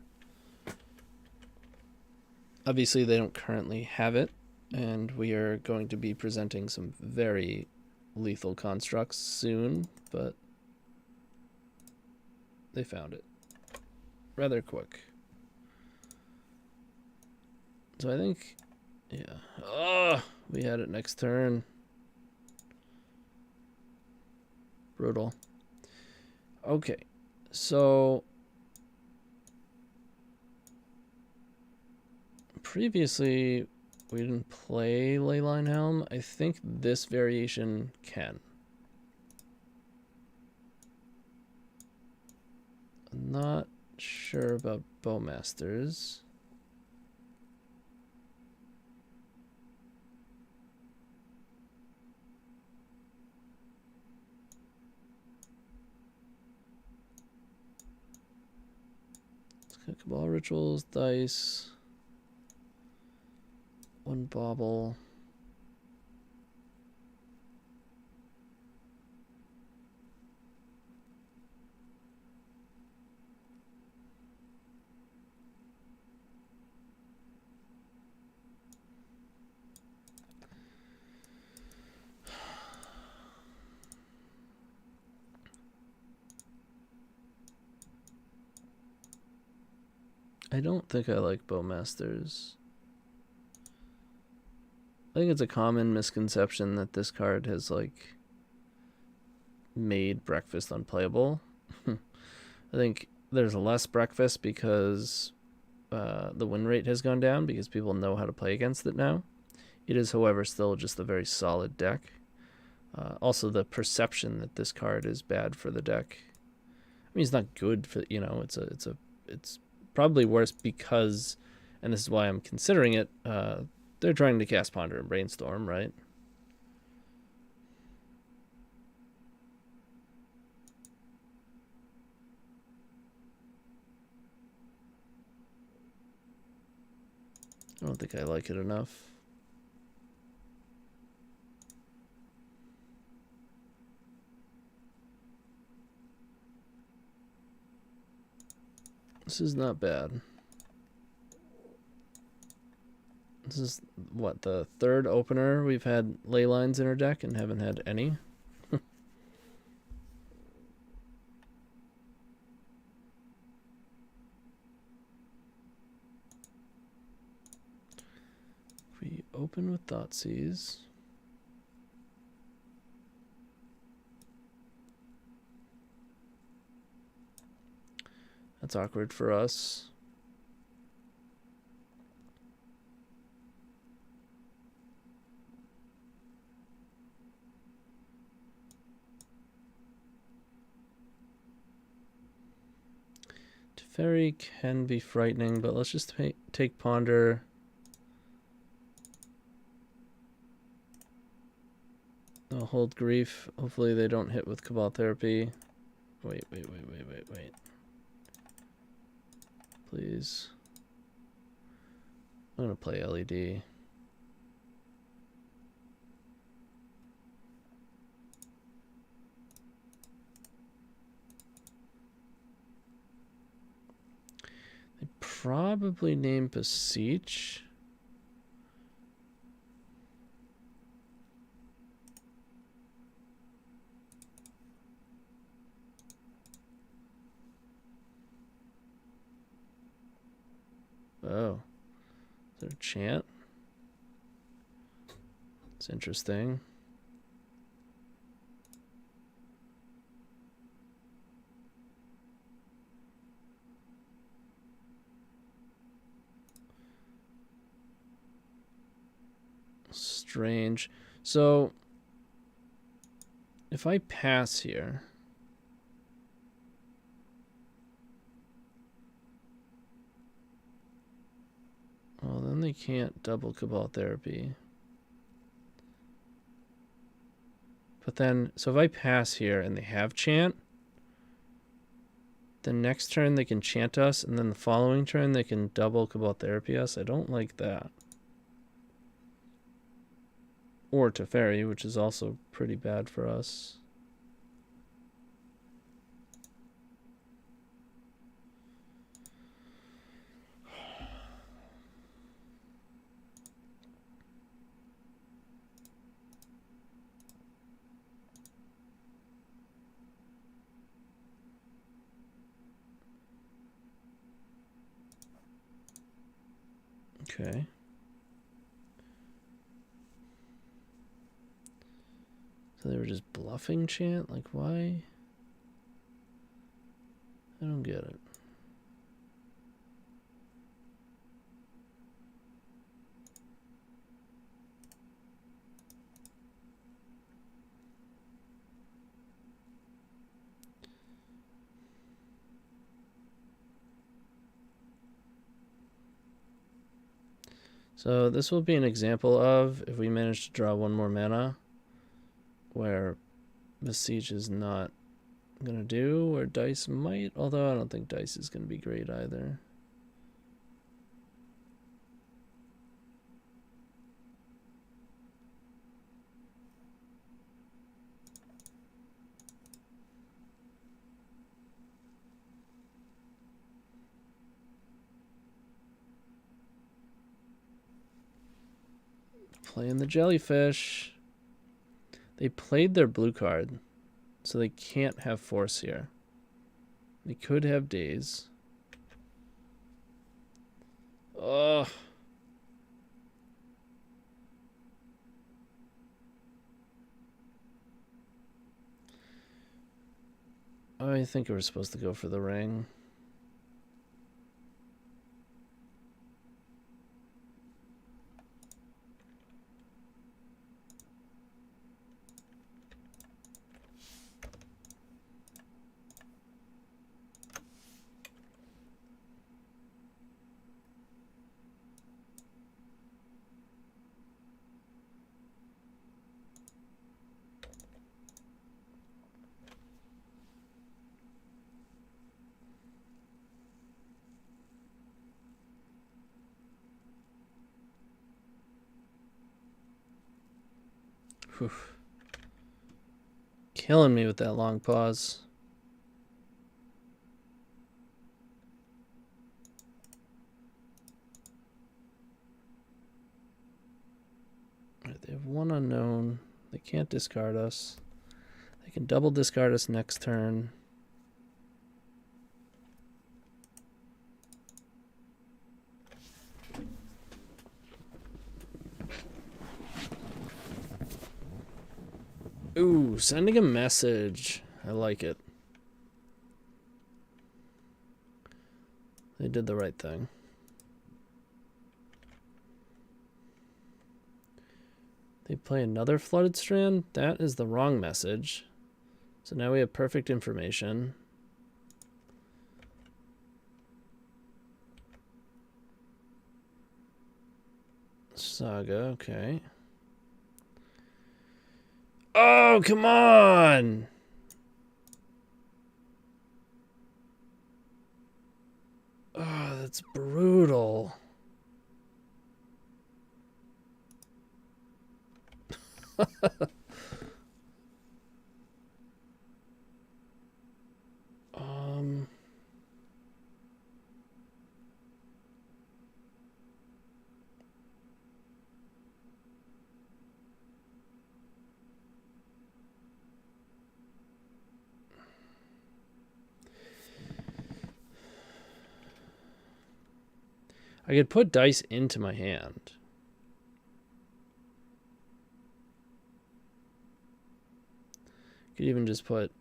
Obviously they don't currently have it, and we are going to be presenting some very lethal constructs soon, but they found it rather quick. So I think, yeah. Oh, we had it next turn. Brutal. Okay, so previously we didn't play Leyline Helm. I think this variation can. I'm not sure about Bowmasters. Cabal Rituals, dice, one bauble. I don't think I like Bowmasters. I think it's a common misconception that this card has, like, made Breakfast unplayable. I think there's less Breakfast because the win rate has gone down because people know how to play against it now. It is, however, still just a very solid deck. Also, the perception that this card is bad for the deck. I mean, it's not good for, you know, it's probably worse because, and this is why I'm considering it, they're trying to cast Ponder and Brainstorm, right? I don't think I like it enough. This is not bad. This is, what, the third opener we've had ley lines in our deck and haven't had any? We open with Thoughtseize. That's awkward for us. Teferi can be frightening, but let's just take Ponder. I'll hold Grief. Hopefully they don't hit with Cabal Therapy. Wait. Please. I'm gonna play LED. They probably name Beseech. Oh, is there a chant? It's interesting. Strange. So, if I pass here, Well, then they can't double Cabal Therapy. But then, so if I pass here and they have chant, the next turn they can chant us, and then the following turn they can double Cabal Therapy us. I don't like that. Or Teferi, which is also pretty bad for us. Okay. So they were just bluffing chant? Like, why? I don't get it. So this will be an example of, if we manage to draw one more mana, where Beseech is not going to do, or Dice might, although I don't think Dice is going to be great either. Playing the jellyfish. They played their blue card, so they can't have force here. They could have daze. Ugh. I think we're supposed to go for the ring. Whew. Killing me with that long pause. Right, they have one unknown. They can't discard us. They can double discard us next turn. Ooh, sending a message. I like it. They did the right thing. They play another Flooded Strand. That is the wrong message. So now we have perfect information. Saga, okay. Oh, come on! Oh, that's brutal. I could put dice into my hand. Could even just put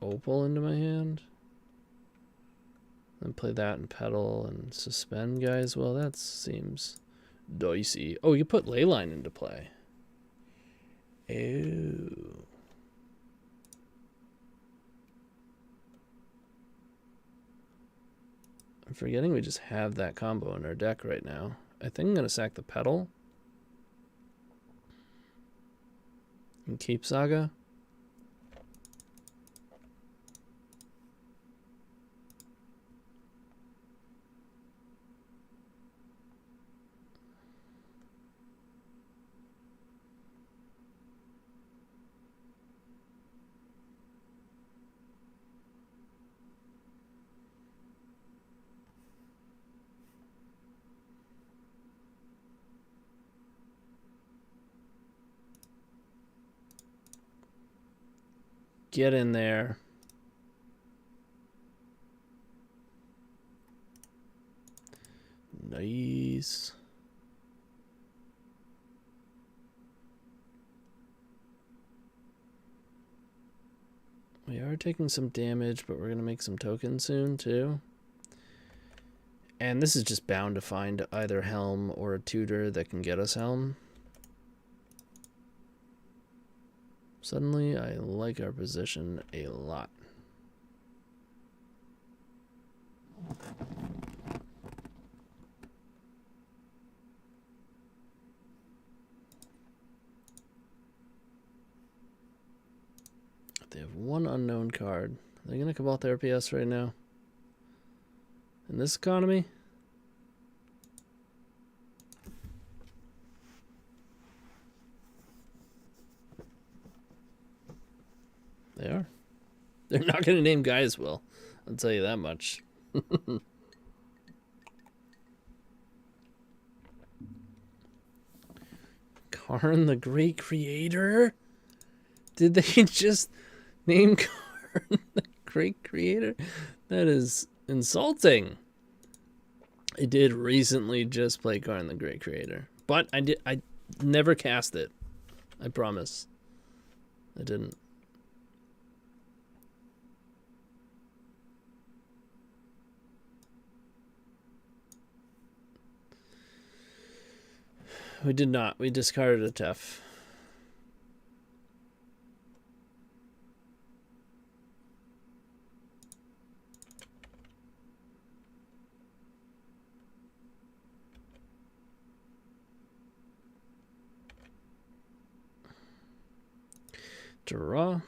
Opal into my hand. Then play that and pedal and suspend guys. Well, that seems dicey. Oh, you put Leyline into play. Ew. I'm forgetting we just have that combo in our deck right now. I think I'm going to sack the Petal and keep Saga. Get in there. Nice. We are taking some damage, but we're going to make some tokens soon, too. And this is just bound to find either Helm or a tutor that can get us Helm. Suddenly, I like our position a lot. They have one unknown card. Are they going to Cabal Therapy us right now? In this economy? They are. They're not going to name Gaia's Will. I'll tell you that much. Karn the Great Creator? Did they just name Karn the Great Creator? That is insulting. I did recently just play Karn the Great Creator. But I never cast it. I promise. I didn't. We did not. We discarded a Tef. Draw.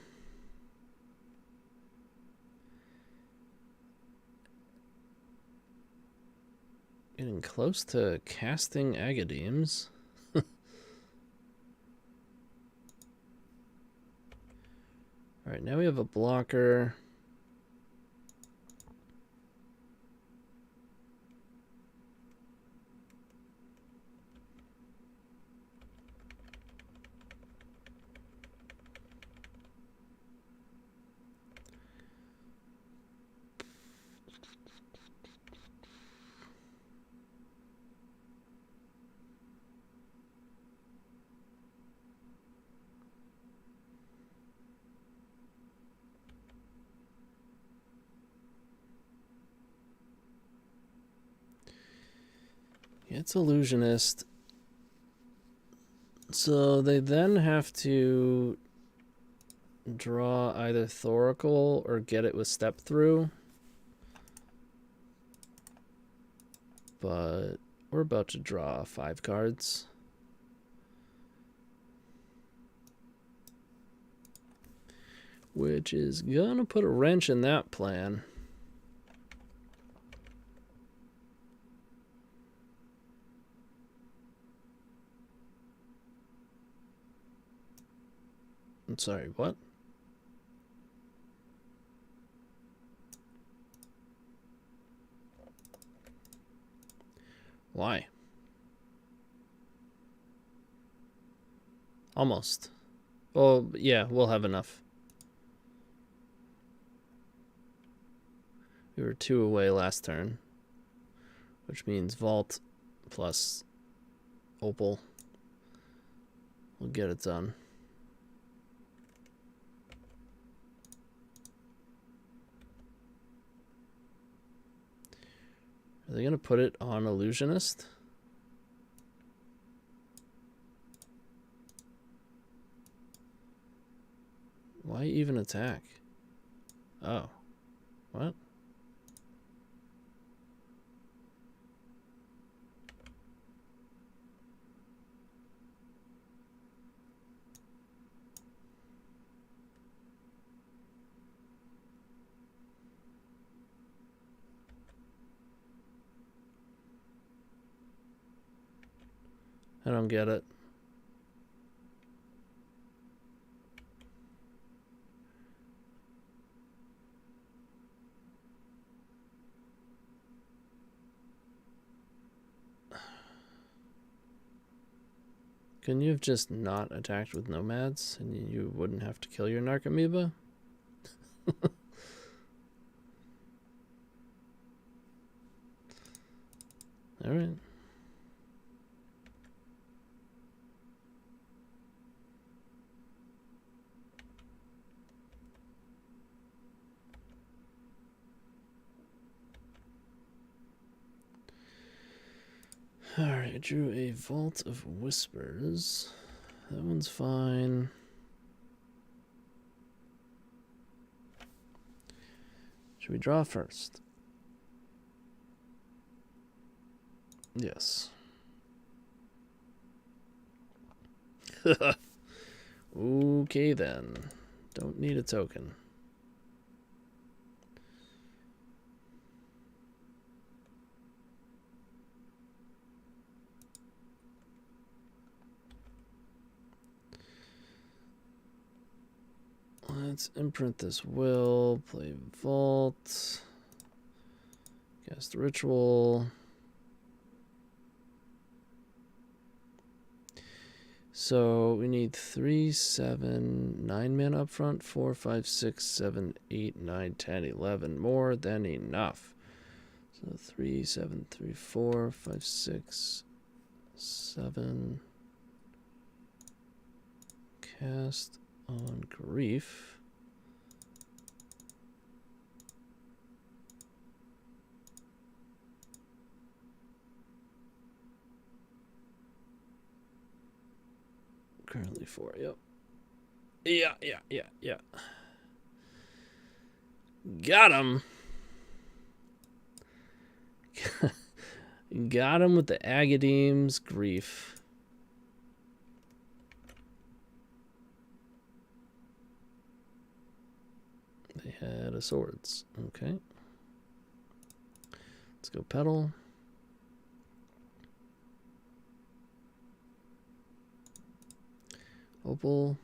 Getting close to casting Agadeems. Alright, now we have a blocker. It's Illusionist. So they then have to draw either Thoracle or get it with Step Through. But we're about to draw 5 cards. Which is gonna put a wrench in that plan. I'm sorry, what? Why? Almost. Oh, yeah, we'll have enough. We were 2 away last turn, which means Vault plus Opal will get it done. Are they going to put it on Illusionist? Why even attack? Oh. What? I don't get it. Couldn't you have just not attacked with nomads and you wouldn't have to kill your Narcomoeba? Alright. Alright, I drew a Vault of Whispers. That one's fine. Should we draw first? Yes. Okay then. Don't need a token. Let's imprint this will, play Vault, cast Ritual. So we need 3, 7, 9 mana up front, 4, 5, 6, 7, 8, 9, 10, 11. More than enough. So 3, 7, 3, 4, 5, 6, 7. Cast on Grief. Currently 4, yep. Yeah. Got him. Got him with the Agadeem's Grief. They had a swords. Okay. Let's go Petal. Opal.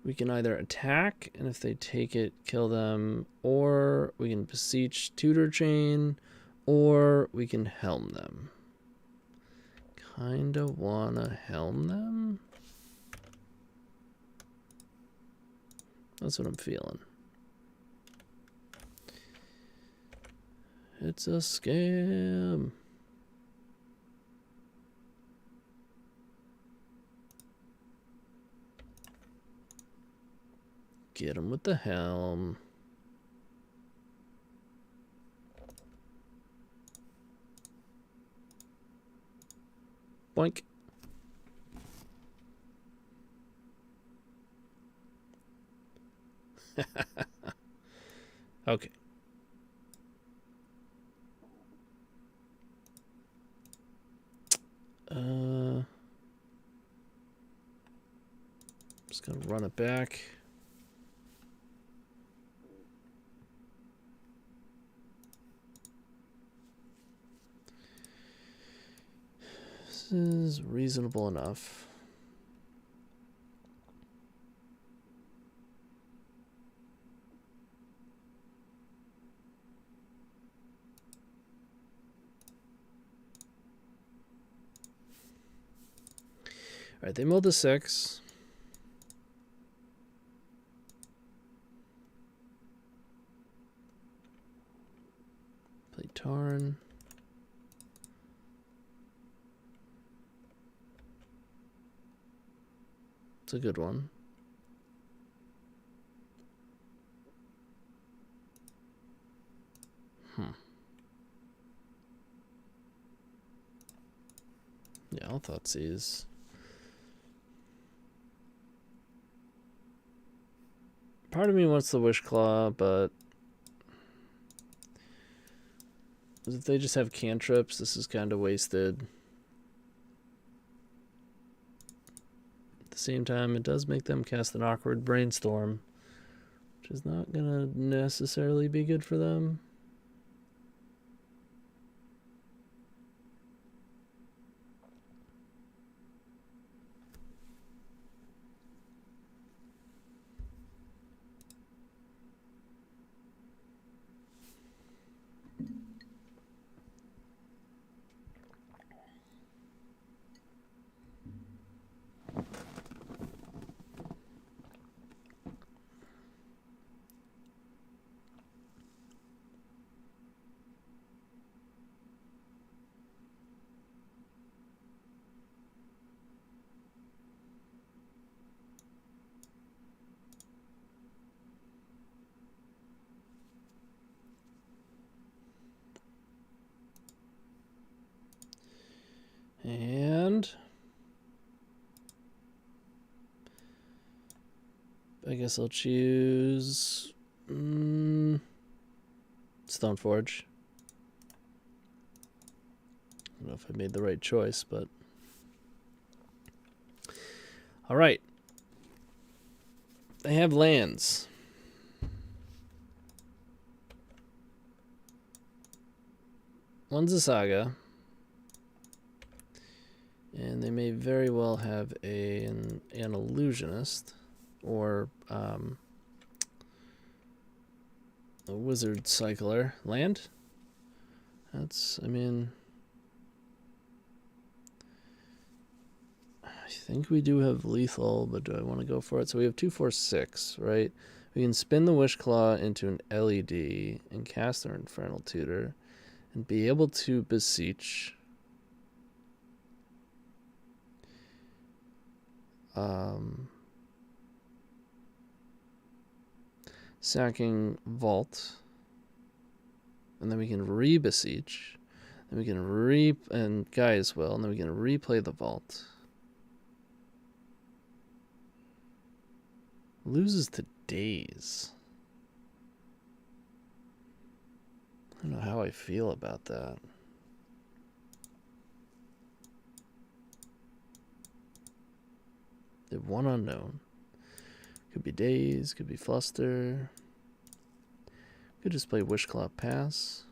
We can either attack, and if they take it, kill them, or we can Beseech Tutor Chain, or we can Helm them. Kinda wanna Helm them? That's what I'm feeling. It's a scam. Get him with the helm. Boink. Okay. Just gonna run it back. This is reasonable enough. All right, they milled a 6. Play Tarn. It's a good one. Yeah, I'll Thoughtseize. Part of me wants the Wish Claw, but if they just have cantrips, this is kind of wasted. At the same time, it does make them cast an awkward Brainstorm, which is not going to necessarily be good for them. I guess I'll choose Stoneforge. I don't know if I made the right choice, but all right. They have lands. One's a saga, and they may very well have an illusionist or a wizard cycler. Land? That's, I mean, I think we do have lethal, but do I want to go for it? So we have 2, 4, 6, right? We can spin the Wishclaw into an LED and cast our Infernal Tutor and be able to beseech. Sacking Vault, and then we can re-beseech, then we can and Gaea as well, and then we can replay the Vault. Loses to Daze. I don't know how I feel about that. They have 1 unknown. Could be Daze, could be Fluster. Could just play Wishclaw Pass.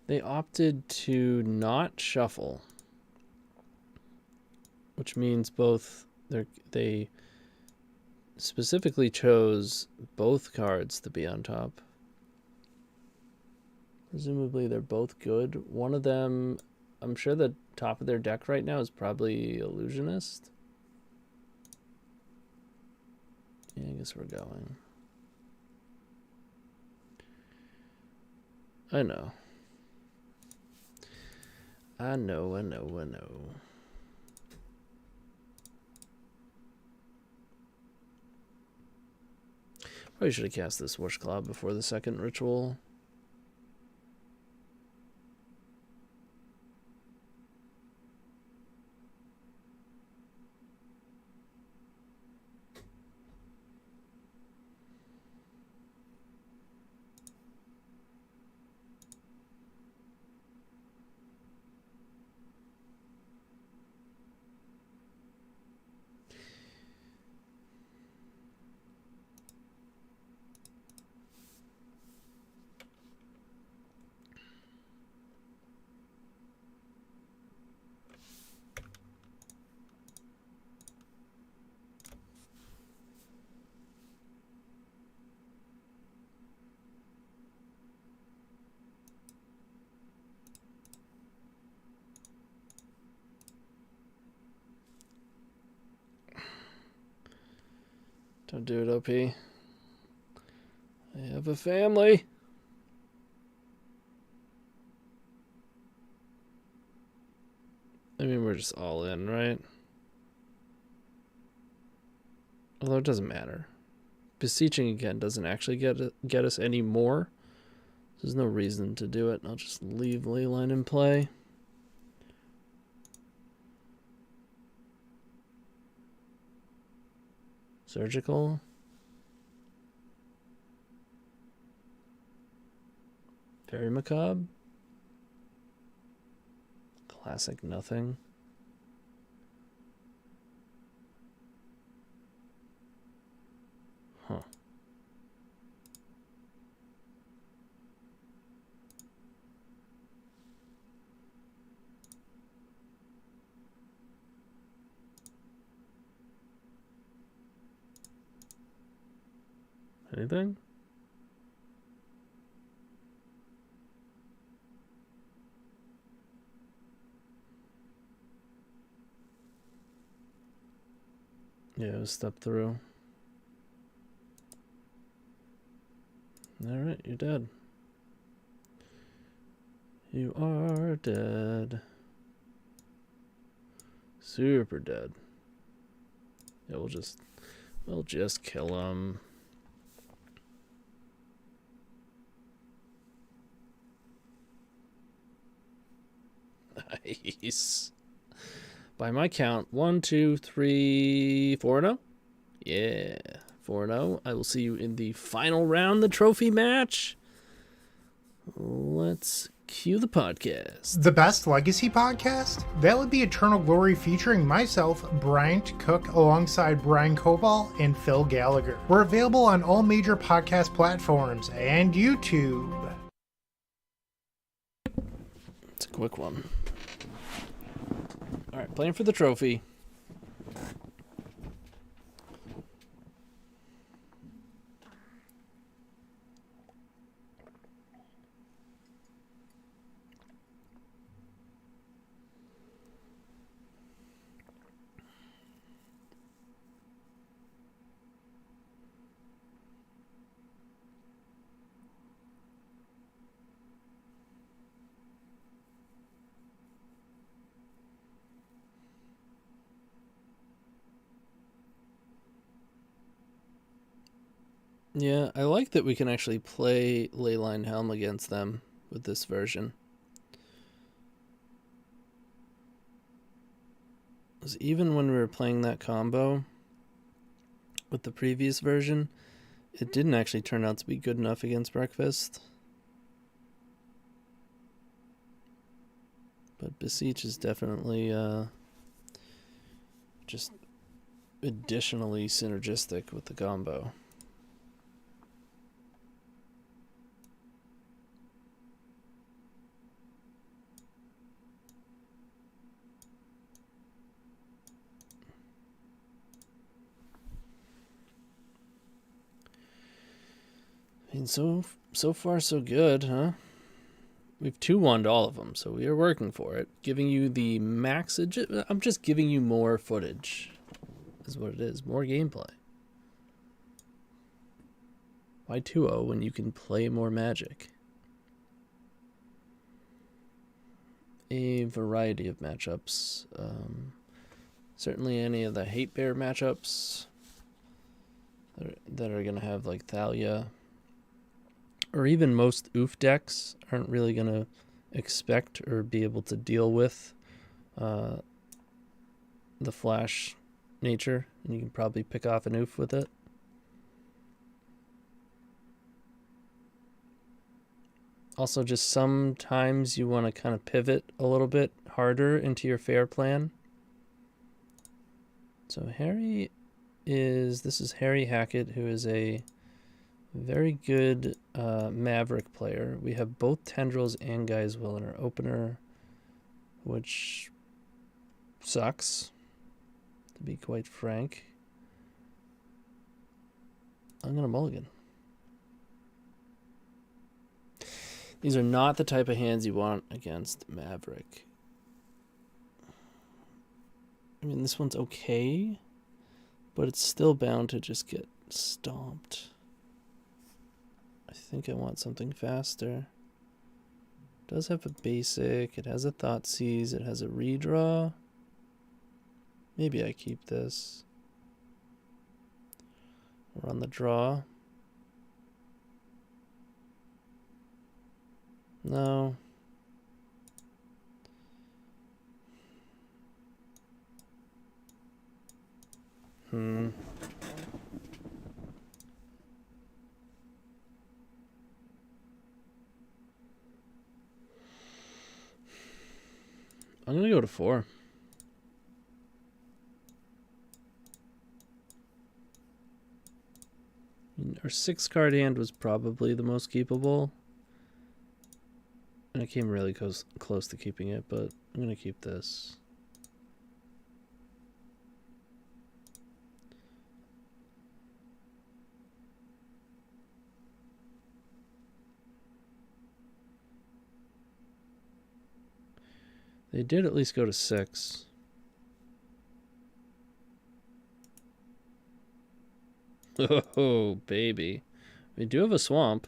They opted to not shuffle, which means both they specifically chose both cards to be on top. Presumably they're both good. One of them, I'm sure the top of their deck right now is probably Illusionist. Yeah, I guess we're going. I know. I know. Probably should have cast this Wishclaw before the second ritual. Don't do it, OP. I have a family. I mean, we're just all in, right? Although it doesn't matter. Beseeching again doesn't actually get us any more. There's no reason to do it. I'll just leave Leyline in play. Surgical. Very macabre. Classic nothing. Huh. Anything? Yeah, it was step through. Alright, you're dead. You are dead. Super dead. Yeah, we'll just kill him. Nice. By my count, 1, 2, 3, 4-0. Yeah, 4-0. I will see you in the final round, the trophy match. Let's cue the podcast. The best legacy podcast? That would be Eternal Glory featuring myself, Bryant Cook, alongside Brian Koval and Phil Gallagher. We're available on all major podcast platforms and YouTube. It's a quick one. All right, playing for the trophy. Yeah, I like that we can actually play Leyline Helm against them with this version. Because even when we were playing that combo with the previous version, it didn't actually turn out to be good enough against Breakfast. But Beseech is definitely just additionally synergistic with the combo. I mean, so far so good, huh? We've 2-1'd all of them, so we are working for it. Giving you the max... I'm just giving you more footage, is what it is. More gameplay. Why 2-0 when you can play more Magic? A variety of matchups. Certainly any of the Hate Bear matchups that are going to have, like, Thalia... or even most oof decks aren't really going to expect or be able to deal with the flash nature, and you can probably pick off an oof with it. Also, just sometimes you want to kind of pivot a little bit harder into your fair plan. So this is Harry Hackett, who is a very good Maverick player. We have both Tendrils and Gaia's Will in our opener, which sucks, to be quite frank. I'm going to mulligan. These are not the type of hands you want against Maverick. I mean, this one's okay, but it's still bound to just get stomped. I think I want something faster. It does have a basic. It has a Thoughtseize. It has a redraw. Maybe I keep this. We're on the draw. No. I'm going to go to 4. Our 6-card hand was probably the most keepable. And I came really close to keeping it, but I'm going to keep this. They did at least go to 6. Oh, baby. We do have a swamp.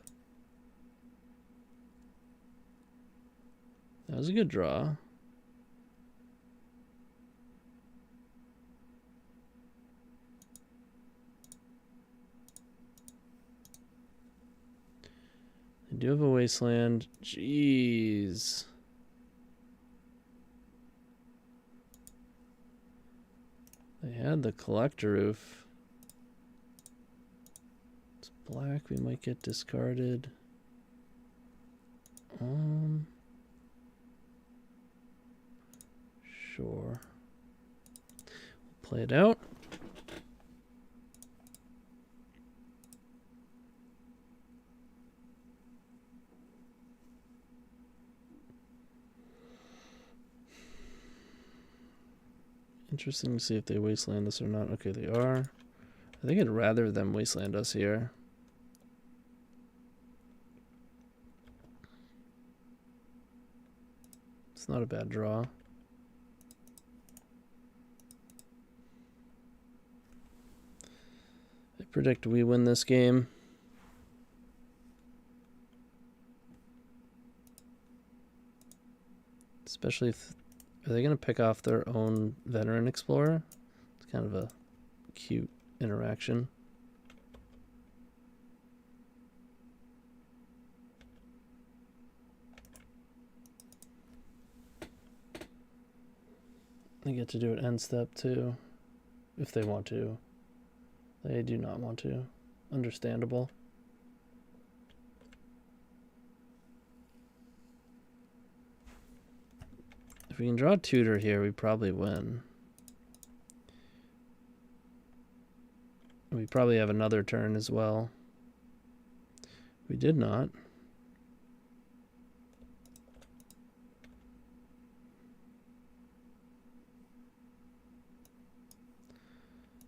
That was a good draw. They do have a wasteland. Jeez. They had the collector roof. It's black. We might get discarded. Sure. We'll play it out. Interesting to see if they wasteland us or not. Okay, they are. I think I'd rather them wasteland us here. It's not a bad draw. I predict we win this game. Especially if... Are they going to pick off their own Veteran Explorer? It's kind of a cute interaction. They get to do it end step too, if they want to. They do not want to. Understandable. If we can draw a tutor here, we probably win. We probably have another turn as well. We did not.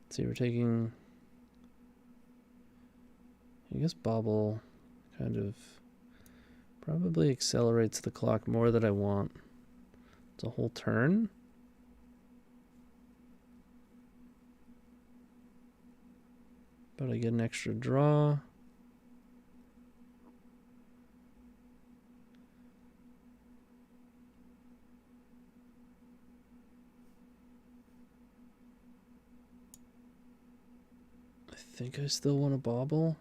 Let's see, we're taking... I guess Bobble kind of probably accelerates the clock more than I want. It's a whole turn. But I get an extra draw. I think I still want to bobble.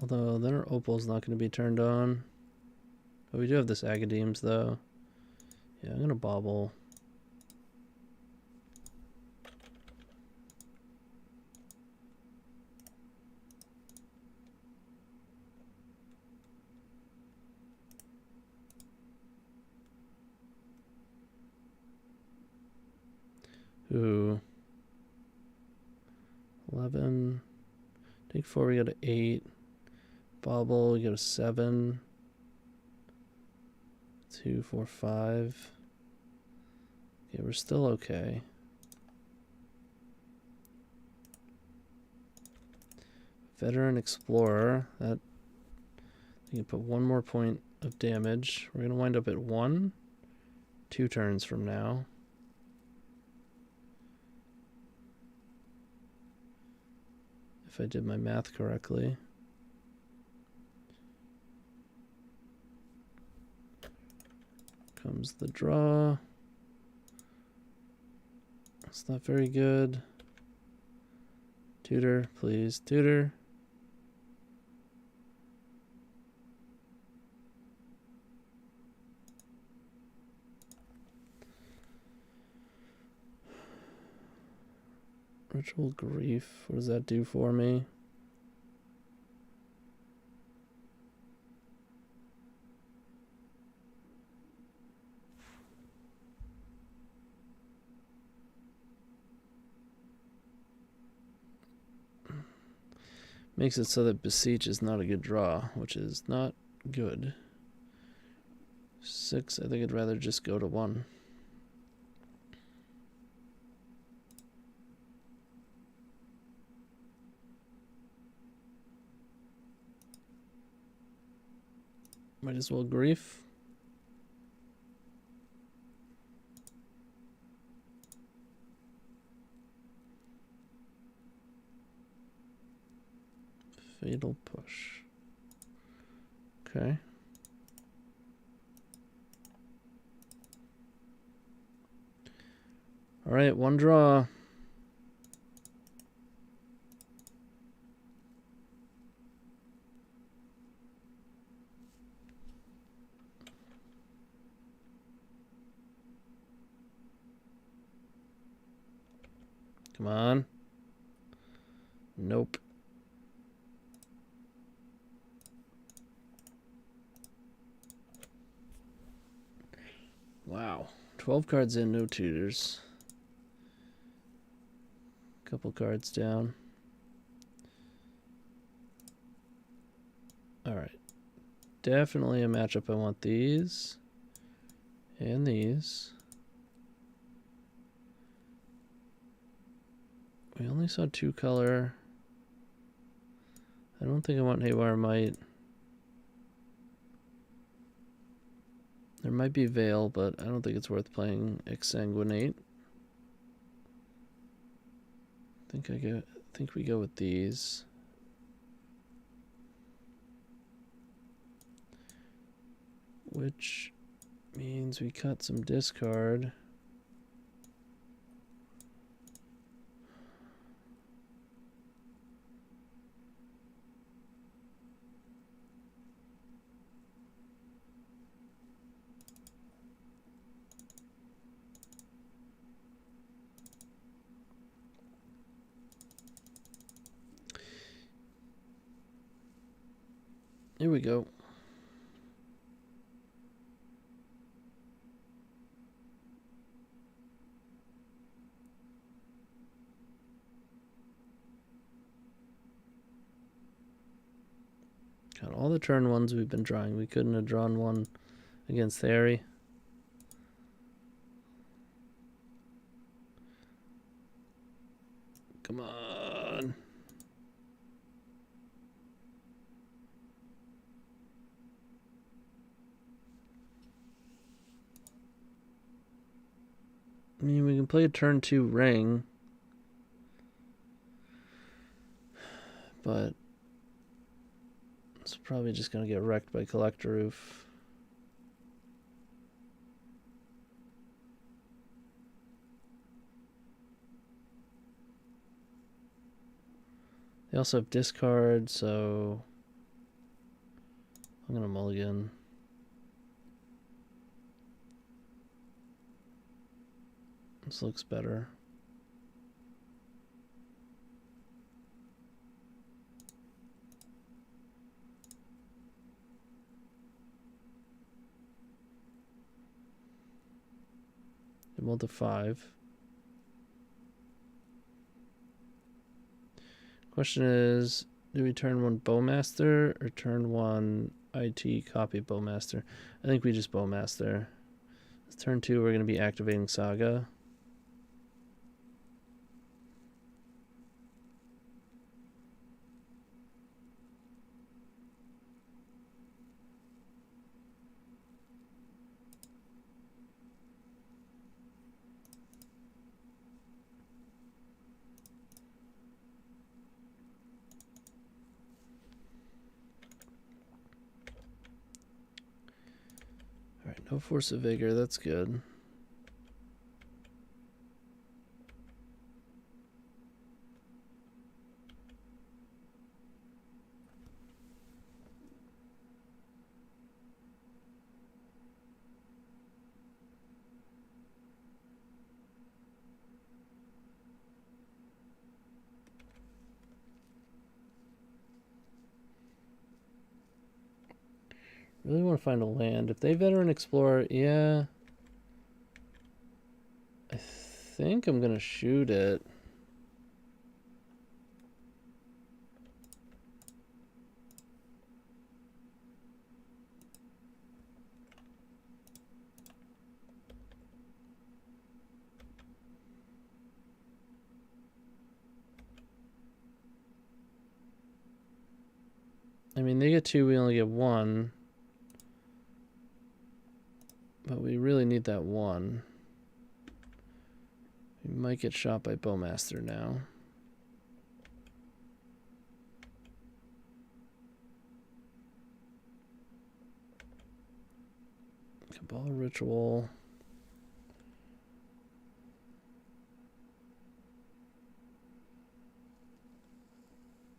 Although then our Opal's not going to be turned on. But we do have this Agadeems though. Yeah, I'm going to bobble. Ooh. 11. Take 4, we go to 8. Bobble, we go to 7. 2, 4, 5. Okay, we're still okay. Veteran Explorer, that you can put 1 more point of damage. We're gonna wind up at 1, 2 turns from now. If I did my math correctly. Comes the draw. It's not very good. Tutor, please, tutor. Ritual Grief, what does that do for me? Makes it so that Beseech is not a good draw, which is not good. 6, I think I'd rather just go to 1. Might as well grief. Fatal Push. Okay. All right, one draw. Come on. Nope. Wow. 12 cards in, no tutors. Couple cards down. Alright. Definitely a matchup I want these. And these. We only saw 2 color. I don't think I want Haywire Might. There might be Veil, but I don't think it's worth playing Exsanguinate. I think we go with these. Which means we cut some discard. Here we go. Got all the turn ones we've been drawing. We couldn't have drawn one against Theory. Come on. I mean, we can play a turn 2 ring, but it's probably just going to get wrecked by Collector Roof. They also have discard, so I'm going to mulligan. This looks better. It rolled a 5. Question is, do we turn 1 Bowmaster or turn 1 IT copy Bowmaster? I think we just Bowmaster. Turn 2, we're going to be activating Saga. Alright, no Force of Vigor, that's good. Really want to find a land. If they Veteran Explorer, yeah. I think I'm going to shoot it. I mean, they get 2, we only get 1. But we really need that 1. We might get shot by Bowmaster now. Ball Ritual.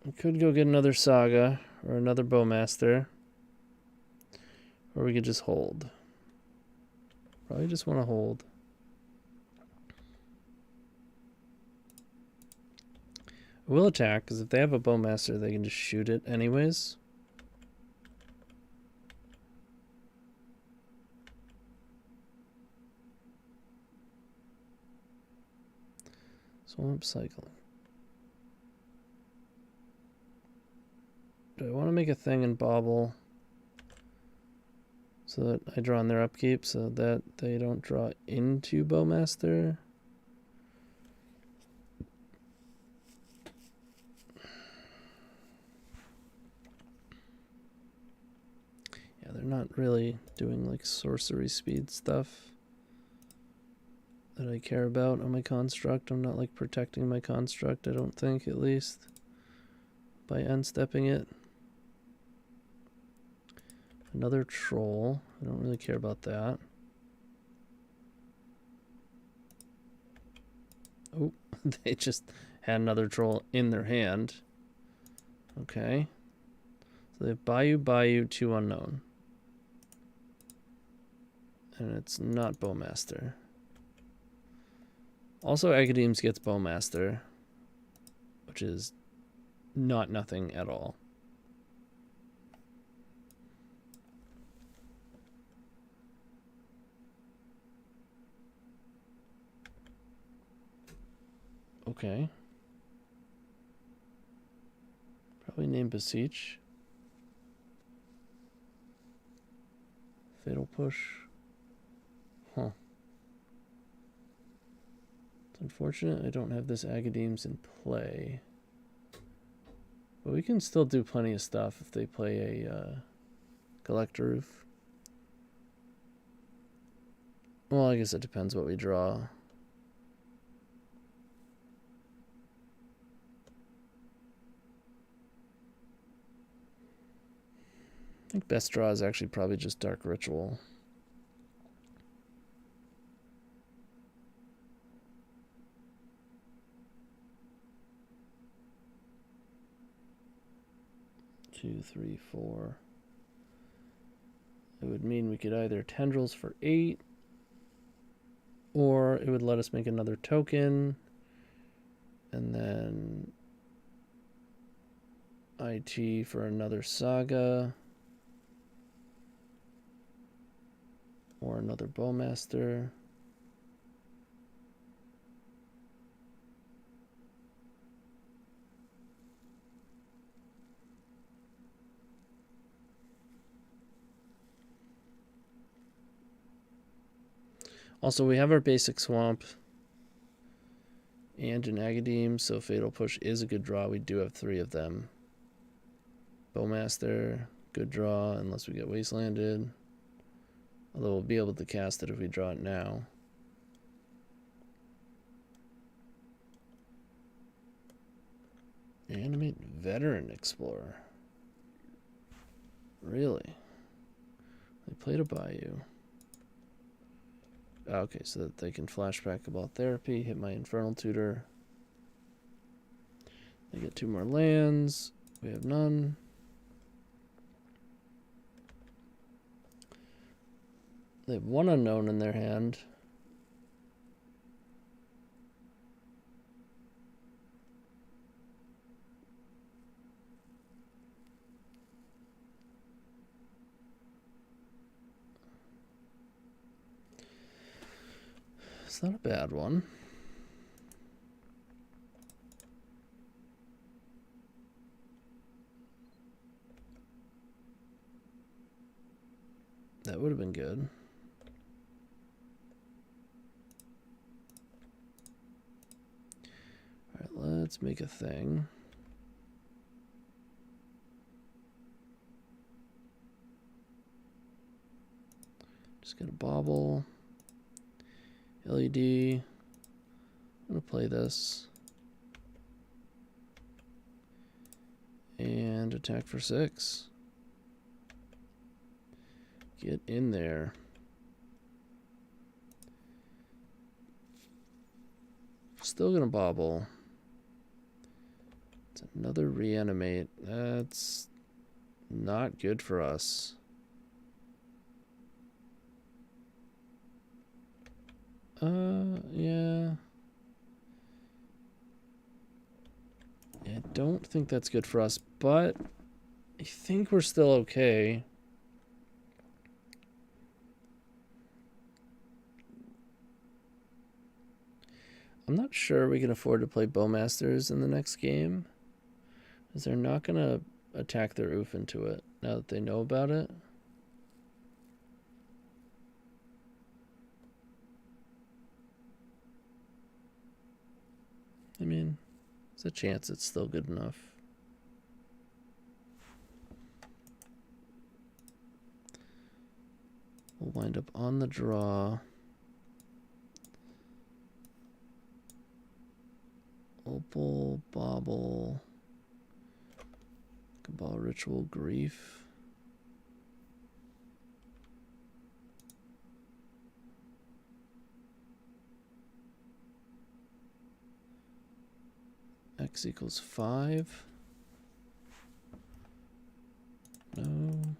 We could go get another Saga or another Bowmaster. Or we could just hold. Probably just want to hold. We'll attack, because if they have a Bowmaster, they can just shoot it anyways. Swamp Cycling. Do I want to make a thing and bobble so that I draw on their upkeep so that they don't draw into Bowmaster? Yeah, they're not really doing like sorcery speed stuff that I care about on my construct. I'm not like protecting my construct, I don't think, at least, by unstepping it. Another troll. I don't really care about that. Oh, they just had another troll in their hand. Okay. So they have Bayou, 2 unknown. And it's not Bowmaster. Also, Agadeems gets Bowmaster, which is not nothing at all. Okay. Probably name Beseech. Fatal Push. Huh. It's unfortunate I don't have this Agadeems in play. But we can still do plenty of stuff if they play a Collector Roof. Well, I guess it depends what we draw. I think best draw is actually probably just Dark Ritual. Two, three, four. It would mean we could either Tendrils for 8, or it would let us make another token, and then IT for another Saga, or another Bowmaster. Also, we have our basic swamp and an Agadeem, so Fatal Push is a good draw. We do have 3 of them. Bowmaster, good draw unless we get Wastelanded. Although we'll be able to cast it if we draw it now. Animate Veteran Explorer. Really? They played a Bayou. Okay, so that they can flashback about therapy, hit my Infernal Tutor. They get 2 more lands. We have none. They have 1 unknown in their hand. It's not a bad one. That would have been good. All right, let's make a thing. Just gonna bobble. LED. I'm gonna play this. And attack for 6. Get in there. still gonna bobble. It's another reanimate. That's not good for us. Yeah. I don't think that's good for us, but I think we're still okay. I'm not sure we can afford to play Bowmasters in the next game, because they're not going to attack their oof into it now that they know about it. I mean, there's a chance it's still good enough. We'll wind up on the draw. Opal, Bobble, Cabal Ritual, Grief. X equals 5. No.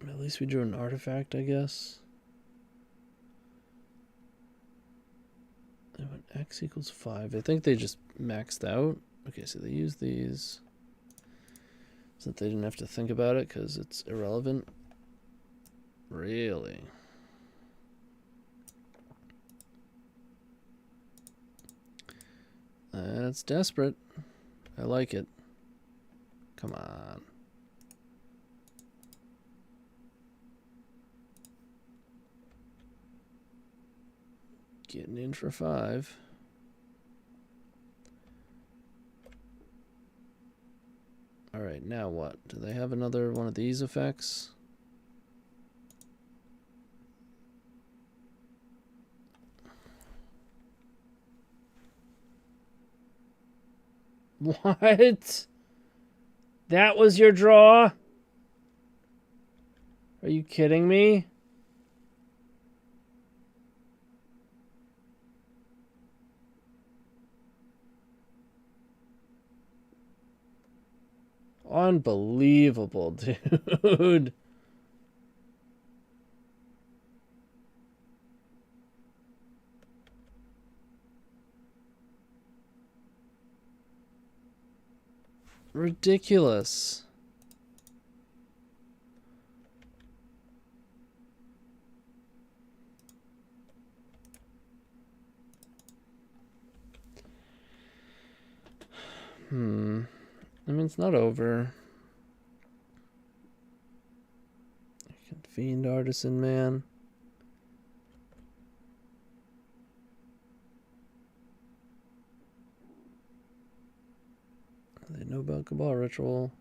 At least we drew an artifact, I guess. And when X equals 5, I think they just maxed out. Okay, so they used these so that they didn't have to think about it because it's irrelevant. Really? That's desperate. I like it. Come on. Getting in for 5. Alright, now what? Do they have another one of these effects? What? That was your draw? Are you kidding me? Unbelievable, dude. Ridiculous. I mean, it's not over. Fiend Artisan, man. They know about Cabal Ritual.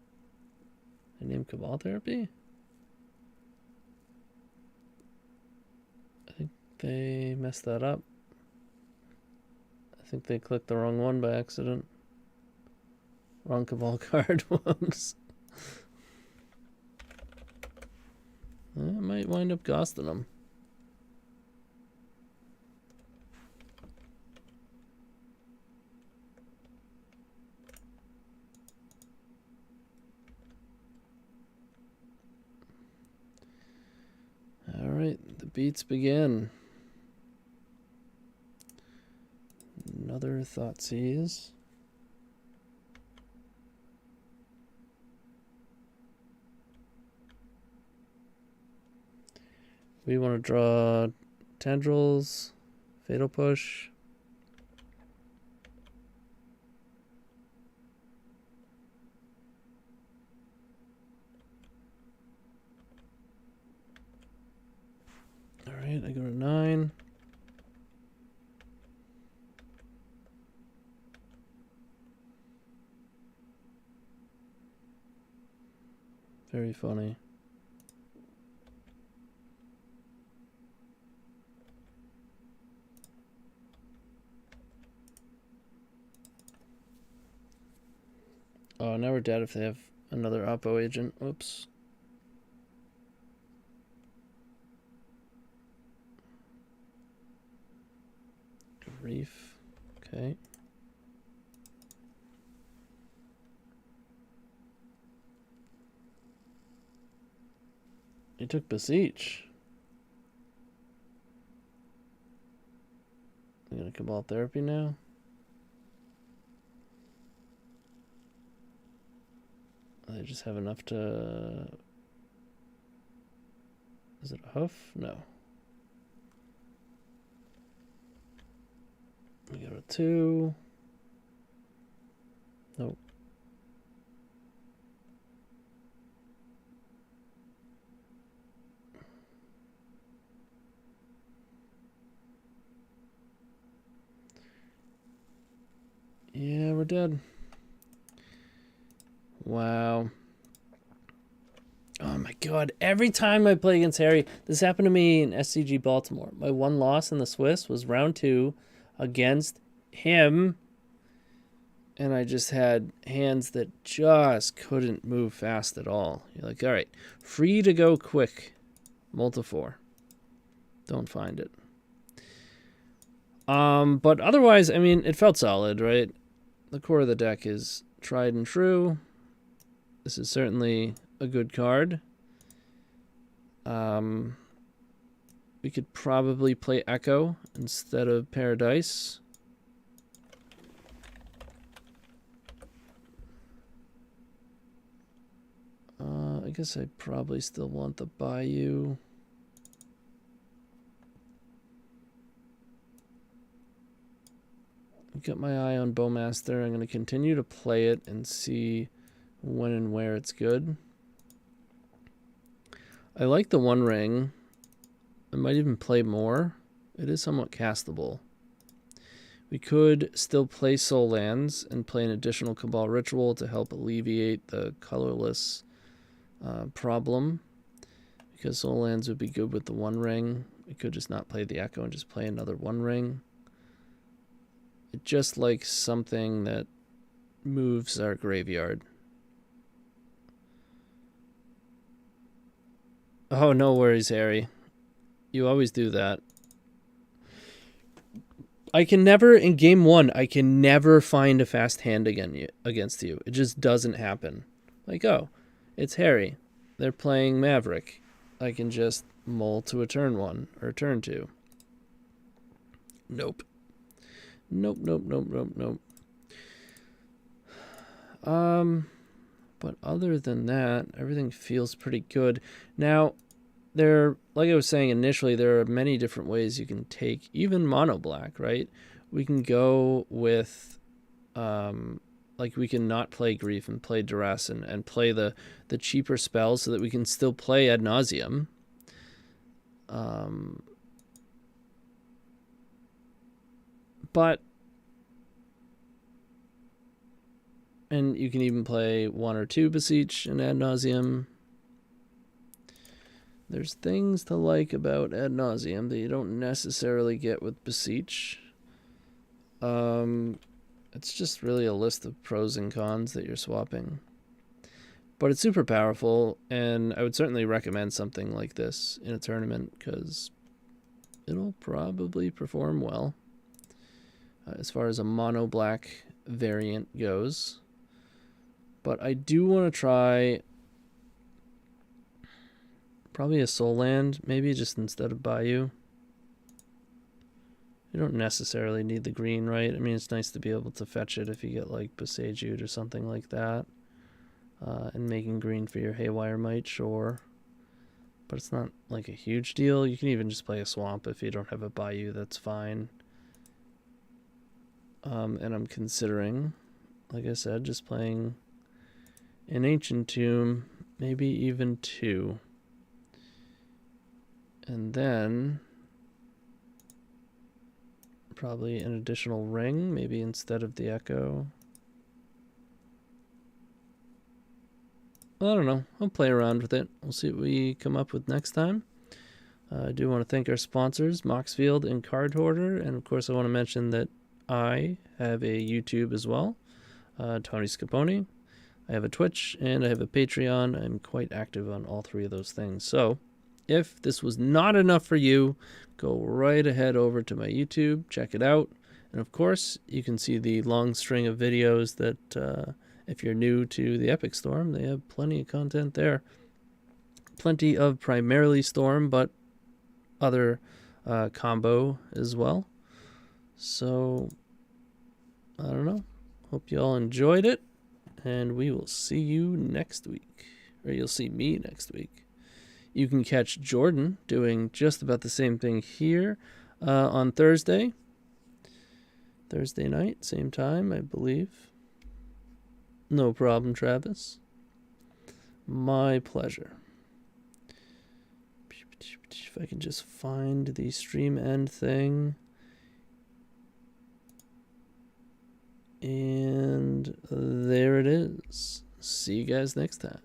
They named Cabal Therapy? I think they messed that up. I think they clicked the wrong one by accident. Wrong Cabal card. Whoops. It might wind up costing them. All right, the beats begin. Another Thoughtseize. We want to draw Tendrils, Fatal Push. All right, I go to 9. Very funny. Oh, now we're dead if they have Another Oppo agent. Whoops. Grief. Okay. He took Beseech. I'm gonna Cabal Therapy now. They just have enough to... Is it a hoof? No. We go to 2. Nope. Yeah, we're dead. Wow. Oh my god. Every time I play against Harry, this happened to me in SCG Baltimore. My one loss in the Swiss was round 2 against him. And I just had hands that just couldn't move fast at all. You're like, all right, free to go quick. Multi-4. Don't find it. But otherwise, I mean, it felt solid, right? The core of the deck is tried and true. This is certainly a good card. We could probably play Echo instead of Paradise. I guess I probably still want the Bayou. I've got my eye on Bowmaster. I'm going to continue to play it and see when and where it's good. I like the One Ring. I might even play more. It is somewhat castable. We could still play Soul Lands and play an additional Cabal Ritual to help alleviate the colorless problem. Because Soul Lands would be good with the One Ring. We could just not play the Echo and just play another One Ring. It just likes something that moves our graveyard. Oh, no worries, Harry. You always do that. I can never, in game 1, I can never find a fast hand against you. It just doesn't happen. Like, oh, it's Harry. They're playing Maverick. I can just mull to a turn 1 or turn 2. Nope. Nope, nope, nope, nope, nope. But other than that, everything feels pretty good. Now, like I was saying initially, there are many different ways you can take even mono black, right? We can go with, like we can not play Grief and play Duress and play the cheaper spells so that we can still play Ad Nauseam. And you can even play 1 or 2 Beseech and Ad Nauseam. There's things to like about Ad Nauseam that you don't necessarily get with Beseech. It's just really a list of pros and cons that you're swapping. But it's super powerful, and I would certainly recommend something like this in a tournament because it'll probably perform well as far as a mono black variant goes. But I do want to try probably a Soul Land, maybe just instead of Bayou. You don't necessarily need the green, right? I mean, it's nice to be able to fetch it if you get like Beseech or something like that. And making green for your Haywire Might, sure. But it's not like a huge deal. You can even just play a Swamp if you don't have a Bayou, that's fine. And I'm considering, like I said, just playing an Ancient Tomb, maybe even 2. And then probably an additional ring, maybe instead of the Echo. Well, I don't know. I'll play around with it. We'll see what we come up with next time. I do want to thank our sponsors, Moxfield and Card Hoarder. And of course, I want to mention that I have a YouTube as well, TonyScapone. I have a Twitch and I have a Patreon. I'm quite active on all three of those things. So if this was not enough for you, go right ahead over to my YouTube, check it out. And of course, you can see the long string of videos that if you're new to the Epic Storm, they have plenty of content there. Plenty of primarily Storm, but other combo as well. So, I don't know. Hope you all enjoyed it. And we will see you next week. Or you'll see me next week. You can catch Jordan doing just about the same thing here on Thursday. Thursday night, same time, I believe. No problem, Travis. My pleasure. If I can just find the stream end thing. And there it is. See you guys next time.